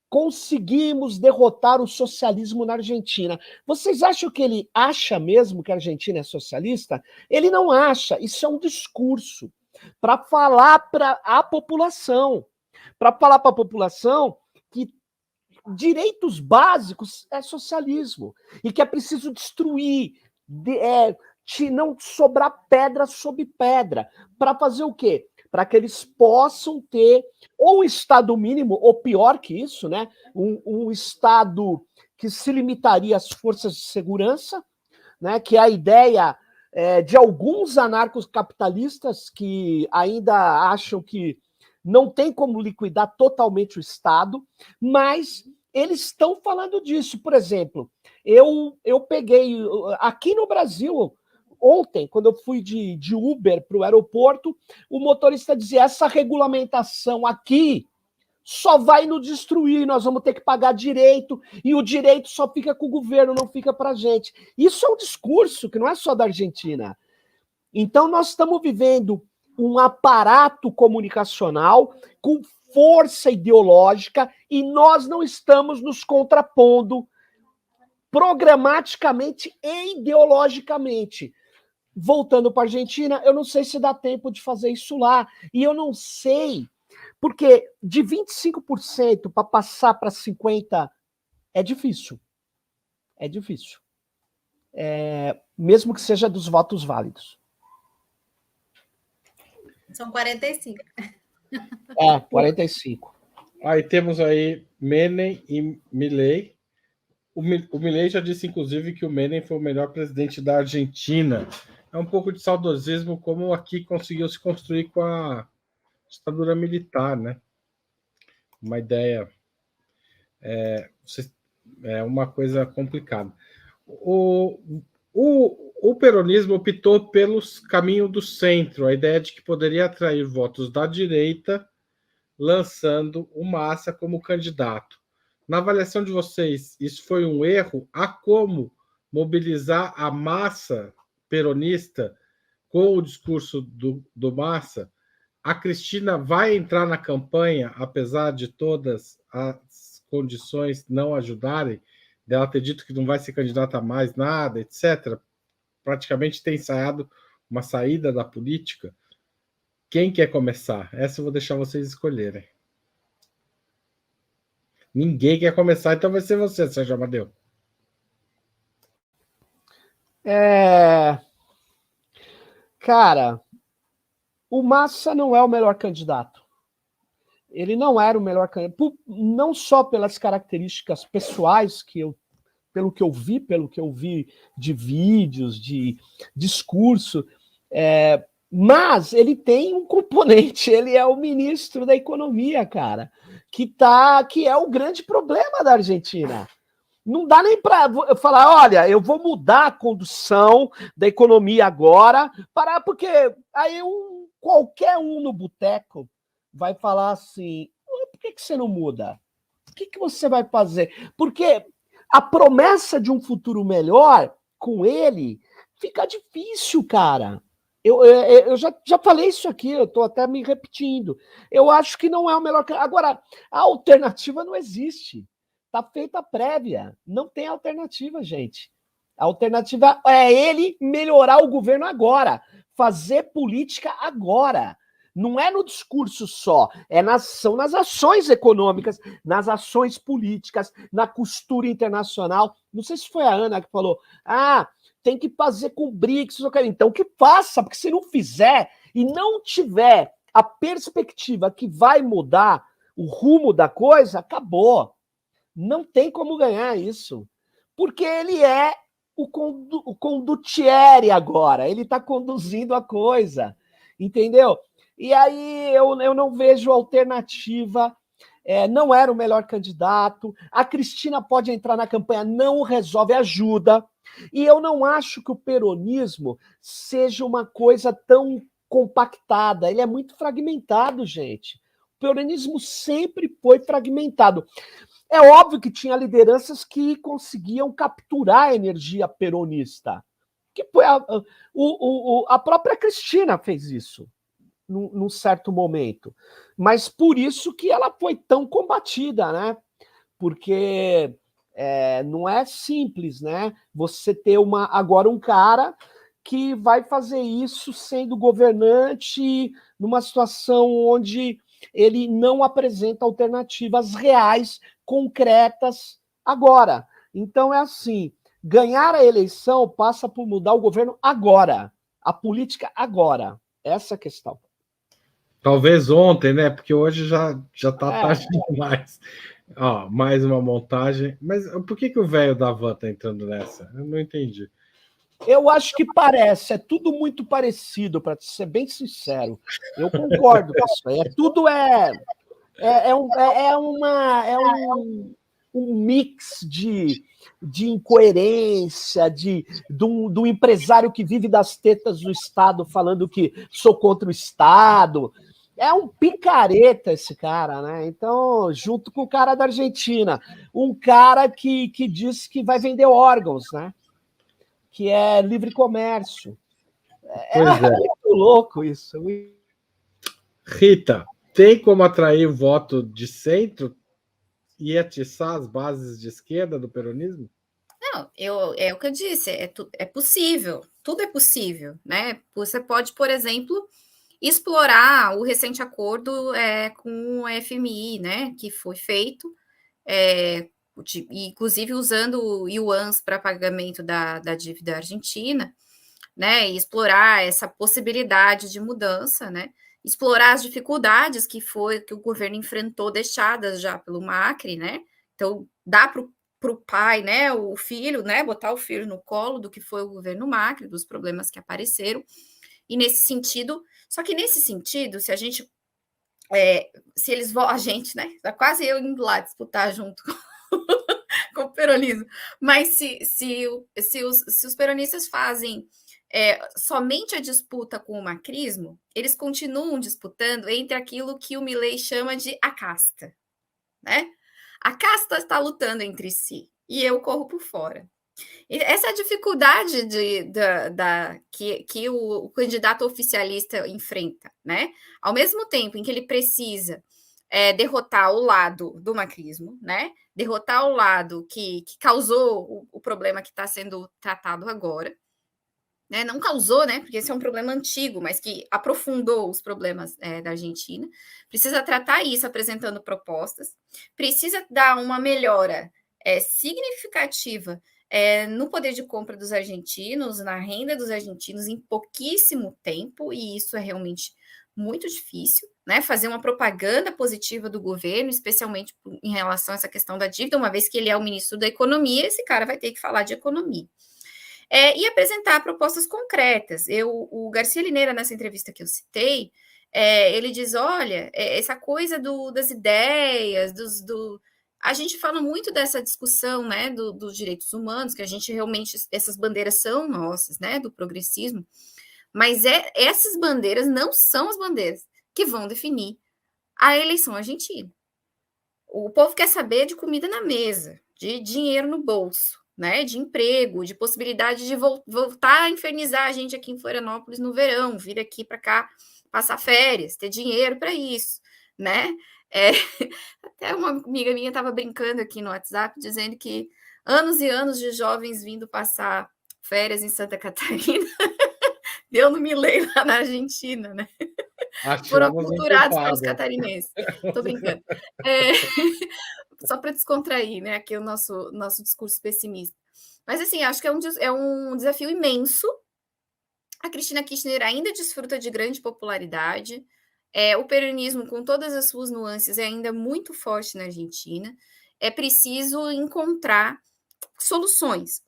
conseguimos derrotar o socialismo na Argentina. Vocês acham que ele acha mesmo que a Argentina é socialista? Ele não acha. Isso é um discurso para falar para a população. Para falar para a população que direitos básicos é socialismo e que é preciso destruir, não sobrar pedra sobre pedra. Para fazer o quê? Para que eles possam ter ou um Estado mínimo, ou pior que isso, né? Um Estado que se limitaria às forças de segurança, né? Que é a ideia de alguns anarcocapitalistas que ainda acham que não tem como liquidar totalmente o Estado, mas eles estão falando disso. Por exemplo, eu peguei aqui no Brasil. Ontem, quando eu fui de Uber para o aeroporto, o motorista dizia: essa regulamentação aqui só vai nos destruir, nós vamos ter que pagar direito, e o direito só fica com o governo, não fica para a gente. Isso é um discurso que não é só da Argentina. Então, nós estamos vivendo um aparato comunicacional com força ideológica e nós não estamos nos contrapondo programaticamente e ideologicamente. Voltando para a Argentina, eu não sei se dá tempo de fazer isso lá. E eu não sei, porque de 25% para passar para 50% é difícil. É difícil. Mesmo que seja dos votos válidos. São 45. 45. Aí temos aí Menem e Milei. O Milei já disse, inclusive, que o Menem foi o melhor presidente da Argentina. É um pouco de saudosismo, como aqui conseguiu se construir com a ditadura militar, né? Uma ideia... É uma coisa complicada. O o peronismo optou pelos caminhos do centro, a ideia de que poderia atrair votos da direita, lançando o Massa como candidato. Na avaliação de vocês, isso foi um erro? Há como mobilizar a massa peronista com o discurso do Massa? A Cristina vai entrar na campanha, apesar de todas as condições não ajudarem, dela ter dito que não vai ser candidata a mais nada, etc. Praticamente tem ensaiado uma saída da política. Quem quer começar? Essa eu vou deixar vocês escolherem. Ninguém quer começar, então vai ser você, Sérgio Amadeu. Cara, o Massa não é o melhor candidato. Ele não era o melhor candidato, não só pelas características pessoais pelo que eu vi de vídeos, de discurso, mas ele tem um componente, ele é o ministro da Economia, cara, que é o grande problema da Argentina. Não dá nem para falar, olha, eu vou mudar a condução da economia agora, porque aí qualquer um no boteco vai falar assim, por que você não muda? O que você vai fazer? Porque a promessa de um futuro melhor com ele fica difícil, cara. Eu já falei isso aqui, eu estou até me repetindo. Eu acho que não é o melhor. Agora, a alternativa não existe. Está feita a prévia. Não tem alternativa, gente. A alternativa é ele melhorar o governo agora. Fazer política agora. Não é no discurso só, são nas ações econômicas, nas ações políticas, na costura internacional. Não sei se foi a Ana que falou, tem que fazer com o BRICS. Então que faça, porque se não fizer e não tiver a perspectiva que vai mudar o rumo da coisa, acabou. Não tem como ganhar isso. Porque ele é o condutiere agora, ele está conduzindo a coisa, entendeu? E aí eu não vejo alternativa, não era o melhor candidato, a Cristina pode entrar na campanha, não resolve, ajuda, e eu não acho que o peronismo seja uma coisa tão compactada, ele é muito fragmentado, gente. O peronismo sempre foi fragmentado. É óbvio que tinha lideranças que conseguiam capturar a energia peronista, que foi a própria Cristina fez isso. Num certo momento. Mas por isso que ela foi tão combatida, né? Porque não é simples, né? Você ter agora um cara que vai fazer isso sendo governante numa situação onde ele não apresenta alternativas reais, concretas agora. Então é assim, ganhar a eleição passa por mudar o governo agora, a política agora. Essa é a questão. Talvez ontem, né? Porque hoje já tá tarde demais. Ó, mais uma montagem. Mas por que o velho da van tá entrando nessa? Eu não entendi. Eu acho que parece, é tudo muito parecido, para ser bem sincero. Eu concordo com isso aí. Tudo um mix de incoerência, de um empresário que vive das tetas do Estado falando que sou contra o Estado. É um picareta esse cara, né? Então, junto com o cara da Argentina, um cara que diz que vai vender órgãos, né? Que é livre comércio. É muito louco isso. Rita, tem como atrair voto de centro e atiçar as bases de esquerda do peronismo? Não, é o que eu disse, é possível, tudo é possível, né? Você pode, por exemplo, explorar o recente acordo com o FMI, né, que foi feito, inclusive usando yuans para pagamento da dívida argentina, né, e explorar essa possibilidade de mudança, né, explorar as dificuldades que o governo enfrentou, deixadas já pelo Macri, né, então dá para o pai, né, o filho, né, botar o filho no colo do que foi o governo Macri, dos problemas que apareceram, e nesse sentido, se a gente, se eles vão, a gente, né, tá quase eu indo lá disputar junto com o peronismo. Mas se os peronistas fazem somente a disputa com o macrismo, eles continuam disputando entre aquilo que o Milei chama de a casta, né? A casta está lutando entre si e eu corro por fora. E essa é a dificuldade que o candidato oficialista enfrenta, né? Ao mesmo tempo em que ele precisa derrotar o lado do macrismo, né? Derrotar o lado que causou o problema que está sendo tratado agora, né? Não causou, né? Porque esse é um problema antigo, mas que aprofundou os problemas da Argentina. Precisa tratar isso apresentando propostas, precisa dar uma melhora significativa no poder de compra dos argentinos, na renda dos argentinos em pouquíssimo tempo, e isso é realmente muito difícil, né? Fazer uma propaganda positiva do governo, especialmente em relação a essa questão da dívida, uma vez que ele é o ministro da Economia, esse cara vai ter que falar de economia. E apresentar propostas concretas. O Garcia Lineira, nessa entrevista que eu citei, ele diz, olha, essa coisa das ideias, a gente fala muito dessa discussão, né, dos direitos humanos, que a gente realmente, essas bandeiras são nossas, né, do progressismo, mas essas bandeiras não são as bandeiras que vão definir a eleição argentina. O povo quer saber de comida na mesa, de dinheiro no bolso, né, de emprego, de possibilidade de voltar a infernizar a gente aqui em Florianópolis no verão, vir aqui para cá passar férias, ter dinheiro para isso, né? Até uma amiga minha estava brincando aqui no WhatsApp, dizendo que anos e anos de jovens vindo passar férias em Santa Catarina deu no Milei lá na Argentina, né? Foram aculturados pelos catarinenses. Estou brincando. Só para descontrair, né? Aqui o nosso discurso pessimista. Mas, assim, acho que é um desafio imenso. A Cristina Kirchner ainda desfruta de grande popularidade. O peronismo, com todas as suas nuances, é ainda muito forte na Argentina. É preciso encontrar soluções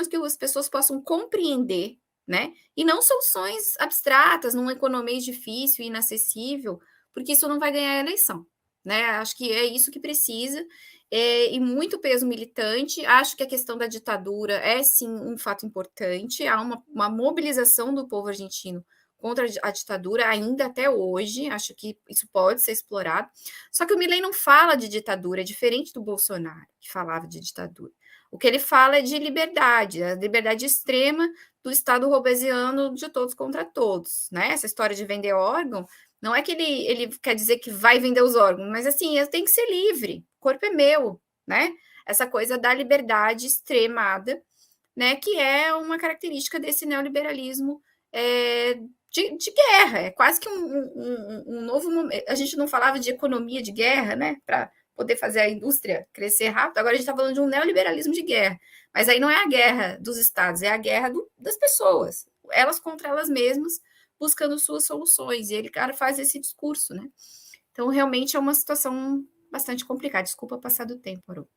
que as pessoas possam compreender, né? E não soluções abstratas, num economês difícil e inacessível, porque isso não vai ganhar a eleição, né? Acho que é isso que precisa, e muito peso militante. Acho que a questão da ditadura é, sim, um fato importante. Há uma mobilização do povo argentino contra a ditadura ainda até hoje. Acho que isso pode ser explorado. Só que o Milei não fala de ditadura, é diferente do Bolsonaro, que falava de ditadura. O que ele fala é de liberdade, a liberdade extrema do Estado robesiano de todos contra todos, né? Essa história de vender órgão, não é que ele quer dizer que vai vender os órgãos, mas assim, eu tenho que ser livre, o corpo é meu, né? Essa coisa da liberdade extremada, né? Que é uma característica desse neoliberalismo de guerra, é quase que um novo momento. A gente não falava de economia de guerra, né? Para poder fazer a indústria crescer rápido, agora a gente está falando de um neoliberalismo de guerra. Mas aí não é a guerra dos estados, é a guerra das pessoas, elas contra elas mesmas, buscando suas soluções. E ele, cara, faz esse discurso, né? Então, realmente é uma situação bastante complicada. Desculpa passar do tempo, Haroldo.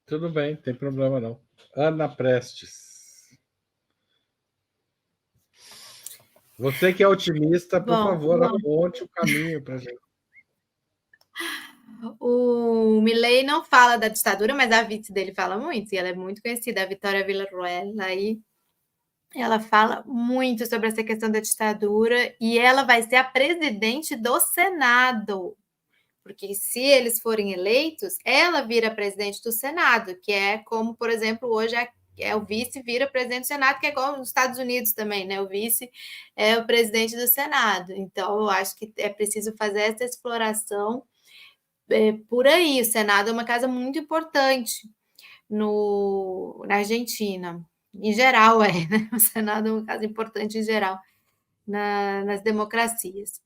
Tudo bem, não tem problema não. Ana Prestes. Você que é otimista, por favor, aponte o caminho para a gente. O Milei não fala da ditadura, mas a vice dele fala muito, e ela é muito conhecida, a Vitória Villarroel. Aí ela fala muito sobre essa questão da ditadura, e ela vai ser a presidente do Senado, porque se eles forem eleitos, ela vira presidente do Senado, que é como, por exemplo, hoje o vice vira presidente do Senado, que é igual nos Estados Unidos também, né? O vice é o presidente do Senado. Então, eu acho que é preciso fazer essa exploração por aí. O Senado é uma casa muito importante na Argentina. Em geral, né? O Senado é uma casa importante em geral nas democracias.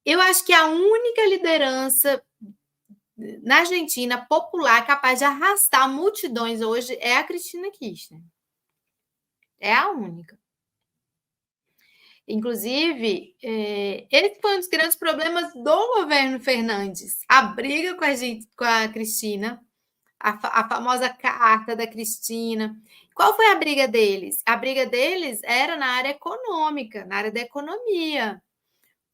Eu acho que a única liderança na Argentina popular capaz de arrastar multidões hoje é a Cristina Kirchner. É a única. Inclusive, esse foi um dos grandes problemas do governo Fernandes. A briga com a Cristina, a famosa carta da Cristina. Qual foi a briga deles? A briga deles era na área econômica, na área da economia.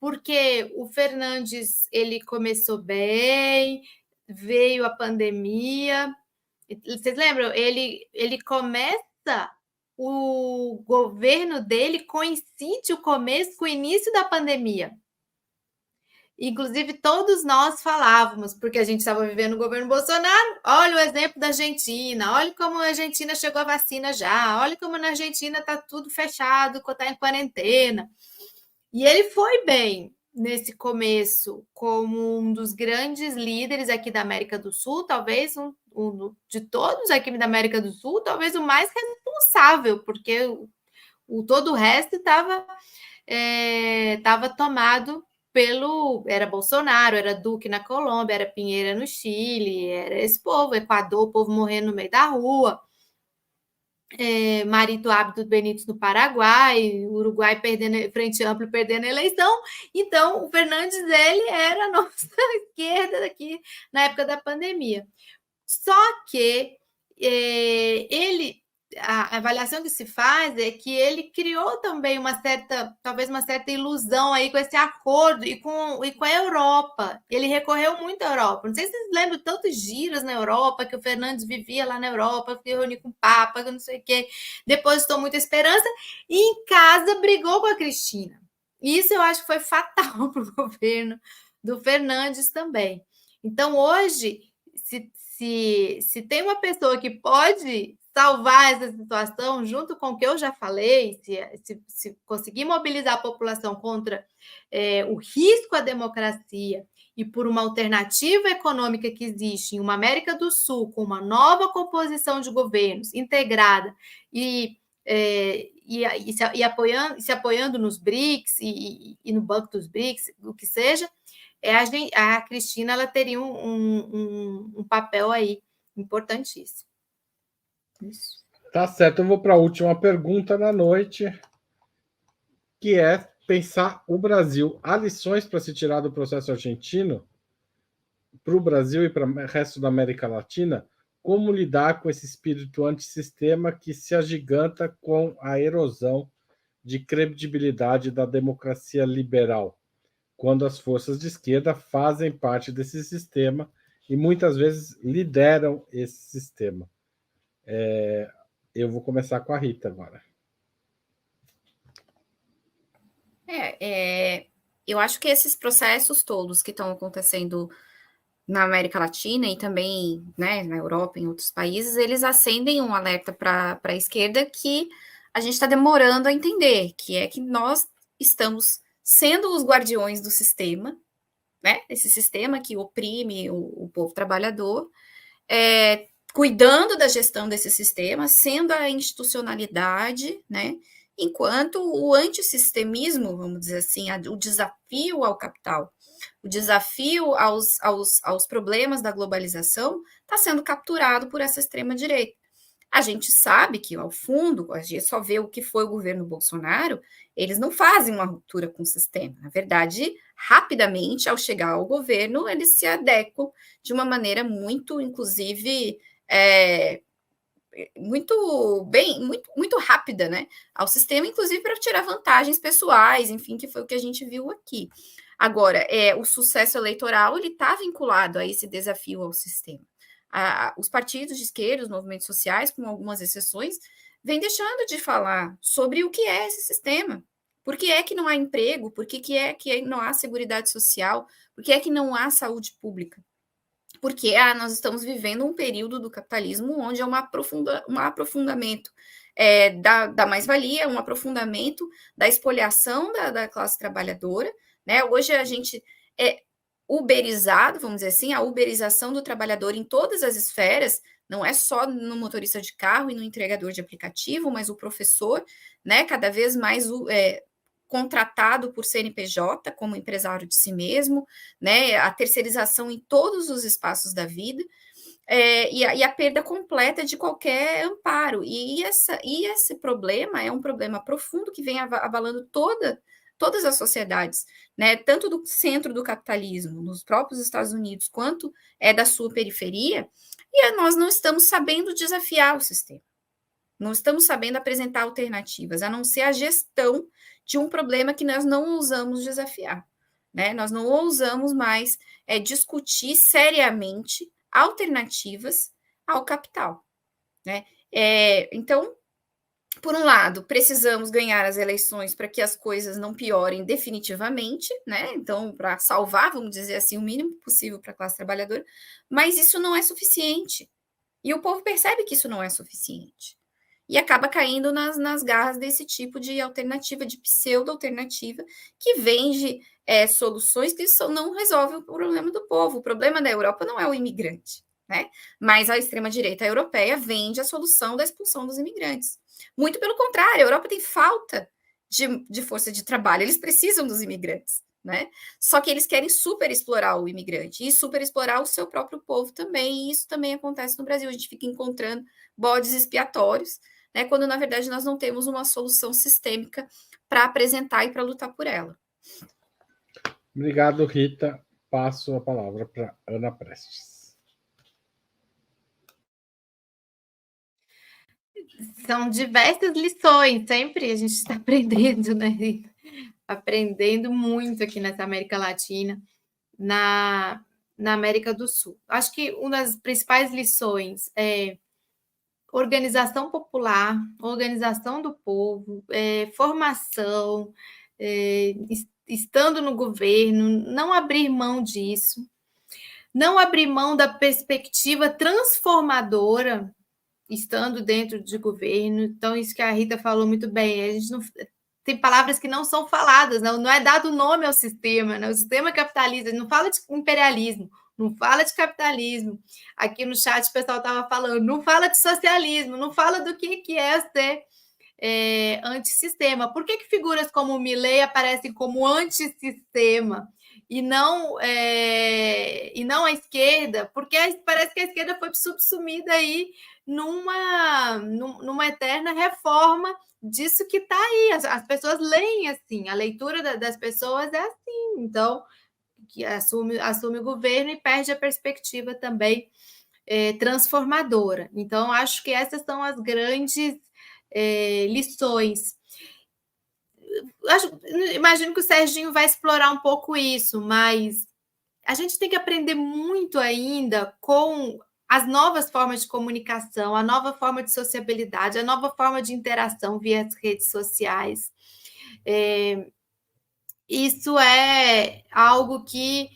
Porque o Fernandes ele começou bem, veio a pandemia, Vocês lembram? Ele começa, o governo dele coincide o começo com o início da pandemia. Inclusive, todos nós falávamos, porque a gente estava vivendo o governo Bolsonaro, olha o exemplo da Argentina, olha como a Argentina chegou a vacina já, olha como na Argentina está tudo fechado, está em quarentena. E ele foi bem nesse começo como um dos grandes líderes aqui da América do Sul, talvez de todos aqui da América do Sul, talvez o mais responsável, porque todo o resto estava tomado era Bolsonaro, era Duque na Colômbia, era Pinheira no Chile, era esse povo, Equador, o povo morrendo no meio da rua, Marito Abdo Benítez no Paraguai, Uruguai Frente Amplo perdendo a eleição. Então, o Fernandes, ele era a nossa esquerda aqui na época da pandemia. Só que a avaliação que se faz é que ele criou também talvez uma certa ilusão aí com esse acordo e com a Europa. Ele recorreu muito à Europa. Não sei se vocês lembram tantos giros na Europa, que o Fernandes vivia lá na Europa, se reuniu com o Papa, não sei o quê, depositou muita esperança, e em casa brigou com a Cristina. Isso eu acho que foi fatal para o governo do Fernandes também. Então, hoje, se tem uma pessoa que pode salvar essa situação, junto com o que eu já falei, se conseguir mobilizar a população contra o risco à democracia e por uma alternativa econômica que existe em uma América do Sul, com uma nova composição de governos integrada e se apoiando nos BRICS e no Banco dos BRICS, o que seja, a Cristina ela teria um papel aí importantíssimo. Isso. Tá certo, eu vou para a última pergunta da noite, que é pensar o Brasil. Há lições para se tirar do processo argentino para o Brasil e para o resto da América Latina? Como lidar com esse espírito antissistema que se agiganta com a erosão de credibilidade da democracia liberal, quando as forças de esquerda fazem parte desse sistema e muitas vezes lideram esse sistema? Eu vou começar com a Rita agora. Eu acho que esses processos todos que estão acontecendo na América Latina e também, né, na Europa, em outros países, eles acendem um alerta para a esquerda que a gente está demorando a entender, que é que nós estamos sendo os guardiões do sistema, né? Esse sistema que oprime o povo trabalhador, cuidando da gestão desse sistema, sendo a institucionalidade, né? Enquanto o antissistemismo, vamos dizer assim, o desafio ao capital, o desafio aos problemas da globalização está sendo capturado por essa extrema-direita. A gente sabe que, ao fundo, a gente só vê o que foi o governo Bolsonaro, eles não fazem uma ruptura com o sistema. Na verdade, rapidamente, ao chegar ao governo, eles se adequam de uma maneira muito, inclusive, muito rápida, né, ao sistema, inclusive para tirar vantagens pessoais, enfim, que foi o que a gente viu aqui. Agora, o sucesso eleitoral ele está vinculado a esse desafio ao sistema. Os partidos de esquerda, os movimentos sociais, com algumas exceções, vêm deixando de falar sobre o que é esse sistema. Por que é que não há emprego? Por que é que não há seguridade social? Por que é que não há saúde pública? Porque nós estamos vivendo um período do capitalismo onde há um aprofundamento da mais-valia, um aprofundamento da espoliação da classe trabalhadora, né? Hoje a gente uberizado, vamos dizer assim, a uberização do trabalhador em todas as esferas, não é só no motorista de carro e no entregador de aplicativo, mas o professor, né, cada vez mais contratado por CNPJ como empresário de si mesmo, né, a terceirização em todos os espaços da vida, e a perda completa de qualquer amparo. E esse problema é um problema profundo que vem abalando todas as sociedades, né, tanto do centro do capitalismo, nos próprios Estados Unidos, quanto da sua periferia, e nós não estamos sabendo desafiar o sistema, não estamos sabendo apresentar alternativas, a não ser a gestão de um problema que nós não ousamos desafiar, né, nós não ousamos mais discutir seriamente alternativas ao capital, né? Então, por um lado, precisamos ganhar as eleições para que as coisas não piorem definitivamente, né? Então, para salvar, vamos dizer assim, o mínimo possível para a classe trabalhadora, mas isso não é suficiente. E o povo percebe que isso não é suficiente. E acaba caindo nas garras desse tipo de alternativa, de pseudo-alternativa, que vende soluções que não resolvem o problema do povo. O problema da Europa não é o imigrante, né? Mas a extrema-direita europeia vende a solução da expulsão dos imigrantes. Muito pelo contrário, a Europa tem falta de força de trabalho, eles precisam dos imigrantes, né? Só que eles querem super explorar o imigrante e super explorar o seu próprio povo também, e isso também acontece no Brasil. A gente fica encontrando bodes expiatórios, né, quando na verdade nós não temos uma solução sistêmica para apresentar e para lutar por ela. Obrigado, Rita. Passo a palavra para Ana Prestes. São diversas lições, sempre a gente está aprendendo, né? Aprendendo muito aqui nessa América Latina, na América do Sul. Acho que uma das principais lições é organização popular, organização do povo, formação, estando no governo, não abrir mão disso, não abrir mão da perspectiva transformadora, estando dentro de governo. Então, isso que a Rita falou muito bem, a gente não tem palavras que não são faladas, não é dado nome ao sistema, né? O sistema capitalista, não fala de imperialismo, não fala de capitalismo. Aqui no chat o pessoal estava falando, não fala de socialismo, não fala do que é ser antissistema. Por que figuras como o Milei aparecem como antissistema e não a esquerda? Porque parece que a esquerda foi subsumida aí numa eterna reforma disso que está aí. As pessoas leem assim, a leitura das pessoas é assim. Então, que assume o governo e perde a perspectiva também transformadora. Então, acho que essas são as grandes lições. Imagino que o Serginho vai explorar um pouco isso, mas a gente tem que aprender muito ainda com as novas formas de comunicação, a nova forma de sociabilidade, a nova forma de interação via as redes sociais. Isso é algo que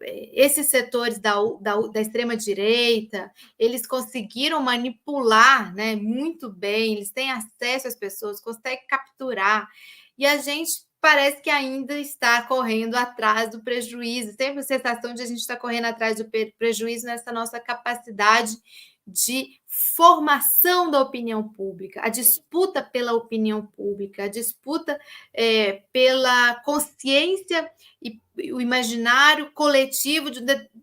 esses setores da extrema-direita, eles conseguiram manipular, né, muito bem, eles têm acesso às pessoas, conseguem capturar, e a gente parece que ainda está correndo atrás do prejuízo, sempre a sensação de a gente estar correndo atrás do prejuízo nessa nossa capacidade de formação da opinião pública, a disputa pela opinião pública, a disputa pela consciência e o imaginário coletivo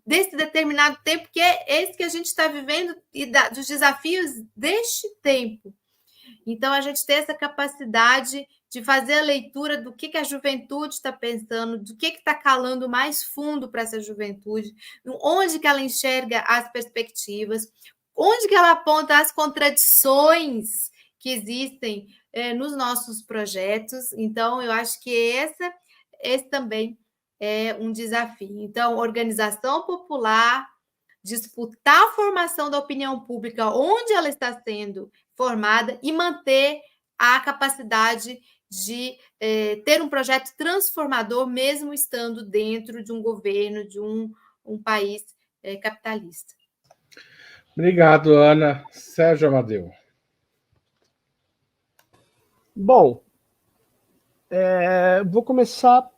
desse determinado tempo, que é esse que a gente está vivendo, e dos desafios deste tempo. Então, a gente tem essa capacidade de fazer a leitura do que a juventude está pensando, do que está calando mais fundo para essa juventude, onde que ela enxerga as perspectivas, onde que ela aponta as contradições que existem nos nossos projetos. Então, eu acho que esse também é um desafio. Então, organização popular, disputar a formação da opinião pública onde ela está sendo formada e manter a capacidade de ter um projeto transformador, mesmo estando dentro de um governo, de um país capitalista. Obrigado, Ana. Sérgio Amadeu. Bom, vou começar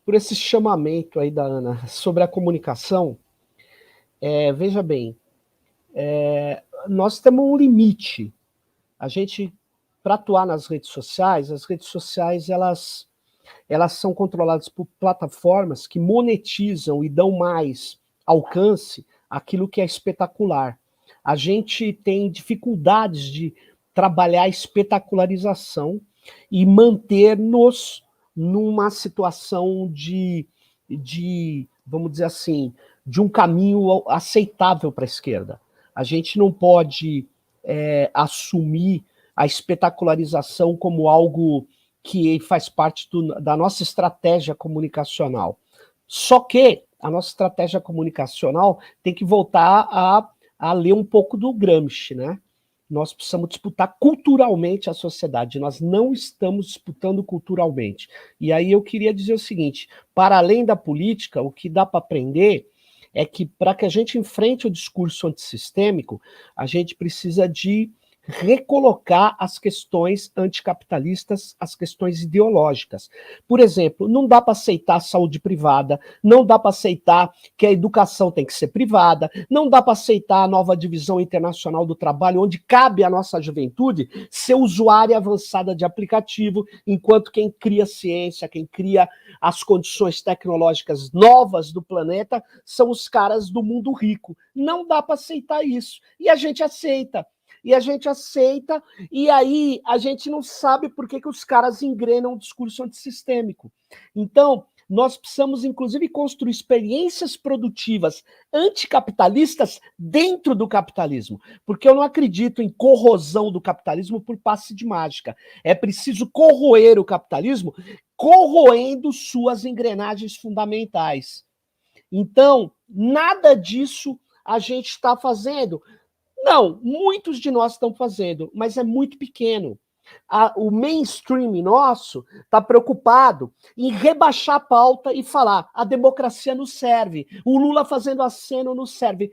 por esse chamamento aí da Ana sobre a comunicação. Veja bem, nós temos um limite. A gente, para atuar nas redes sociais, as redes sociais elas são controladas por plataformas que monetizam e dão mais alcance àquilo que é espetacular. A gente tem dificuldades de trabalhar a espetacularização e manter-nos numa situação de, vamos dizer assim, de um caminho aceitável para a esquerda. A gente não pode assumir a espetacularização como algo que faz parte da nossa estratégia comunicacional. Só que a nossa estratégia comunicacional tem que voltar a a ler um pouco do Gramsci, né? Nós precisamos disputar culturalmente a sociedade, nós não estamos disputando culturalmente. E aí eu queria dizer o seguinte, para além da política, o que dá para aprender é que para que a gente enfrente o discurso antissistêmico, a gente precisa de recolocar as questões anticapitalistas, as questões ideológicas. Por exemplo, não dá para aceitar a saúde privada, não dá para aceitar que a educação tem que ser privada, não dá para aceitar a nova divisão internacional do trabalho, onde cabe à nossa juventude ser usuária avançada de aplicativo, enquanto quem cria ciência, quem cria as condições tecnológicas novas do planeta são os caras do mundo rico. Não dá para aceitar isso. E a gente aceita. E aí a gente não sabe por que os caras engrenam o discurso antissistêmico. Então, nós precisamos, inclusive, construir experiências produtivas anticapitalistas dentro do capitalismo, porque eu não acredito em corrosão do capitalismo por passe de mágica. É preciso corroer o capitalismo corroendo suas engrenagens fundamentais. Então, nada disso a gente está fazendo. Não, muitos de nós estão fazendo, mas é muito pequeno. O mainstream nosso está preocupado em rebaixar a pauta e falar a democracia não serve, o Lula fazendo aceno não serve.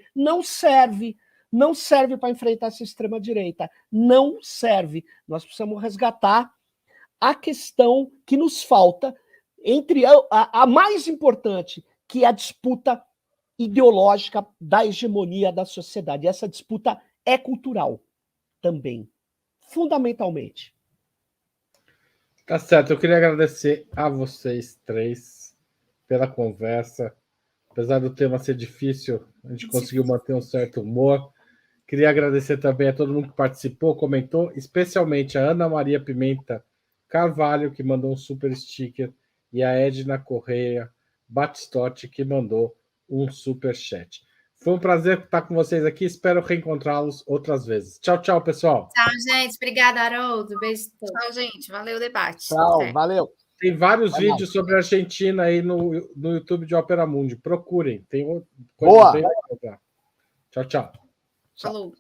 Não serve para enfrentar essa extrema-direita. Não serve. Nós precisamos resgatar a questão que nos falta, entre a mais importante, que é a disputa ideológica da hegemonia da sociedade. Essa disputa é cultural também, fundamentalmente. Tá certo, eu queria agradecer a vocês três pela conversa. Apesar do tema ser difícil, a gente conseguiu manter um certo humor. Queria agradecer também a todo mundo que participou, comentou, especialmente a Ana Maria Pimenta Carvalho, que mandou um super sticker, e a Edna Correia Batistotti, que mandou um super chat. Foi um prazer estar com vocês aqui. Espero reencontrá-los outras vezes. Tchau, tchau, pessoal. Tchau, gente. Obrigada, Haroldo. Beijo. Tchau, gente. Valeu o debate. Tchau, valeu. Tem vários vídeos sobre a Argentina aí no YouTube de Opera Mundi. Procurem. Tem coisa bem legal. Tchau, tchau. Falou.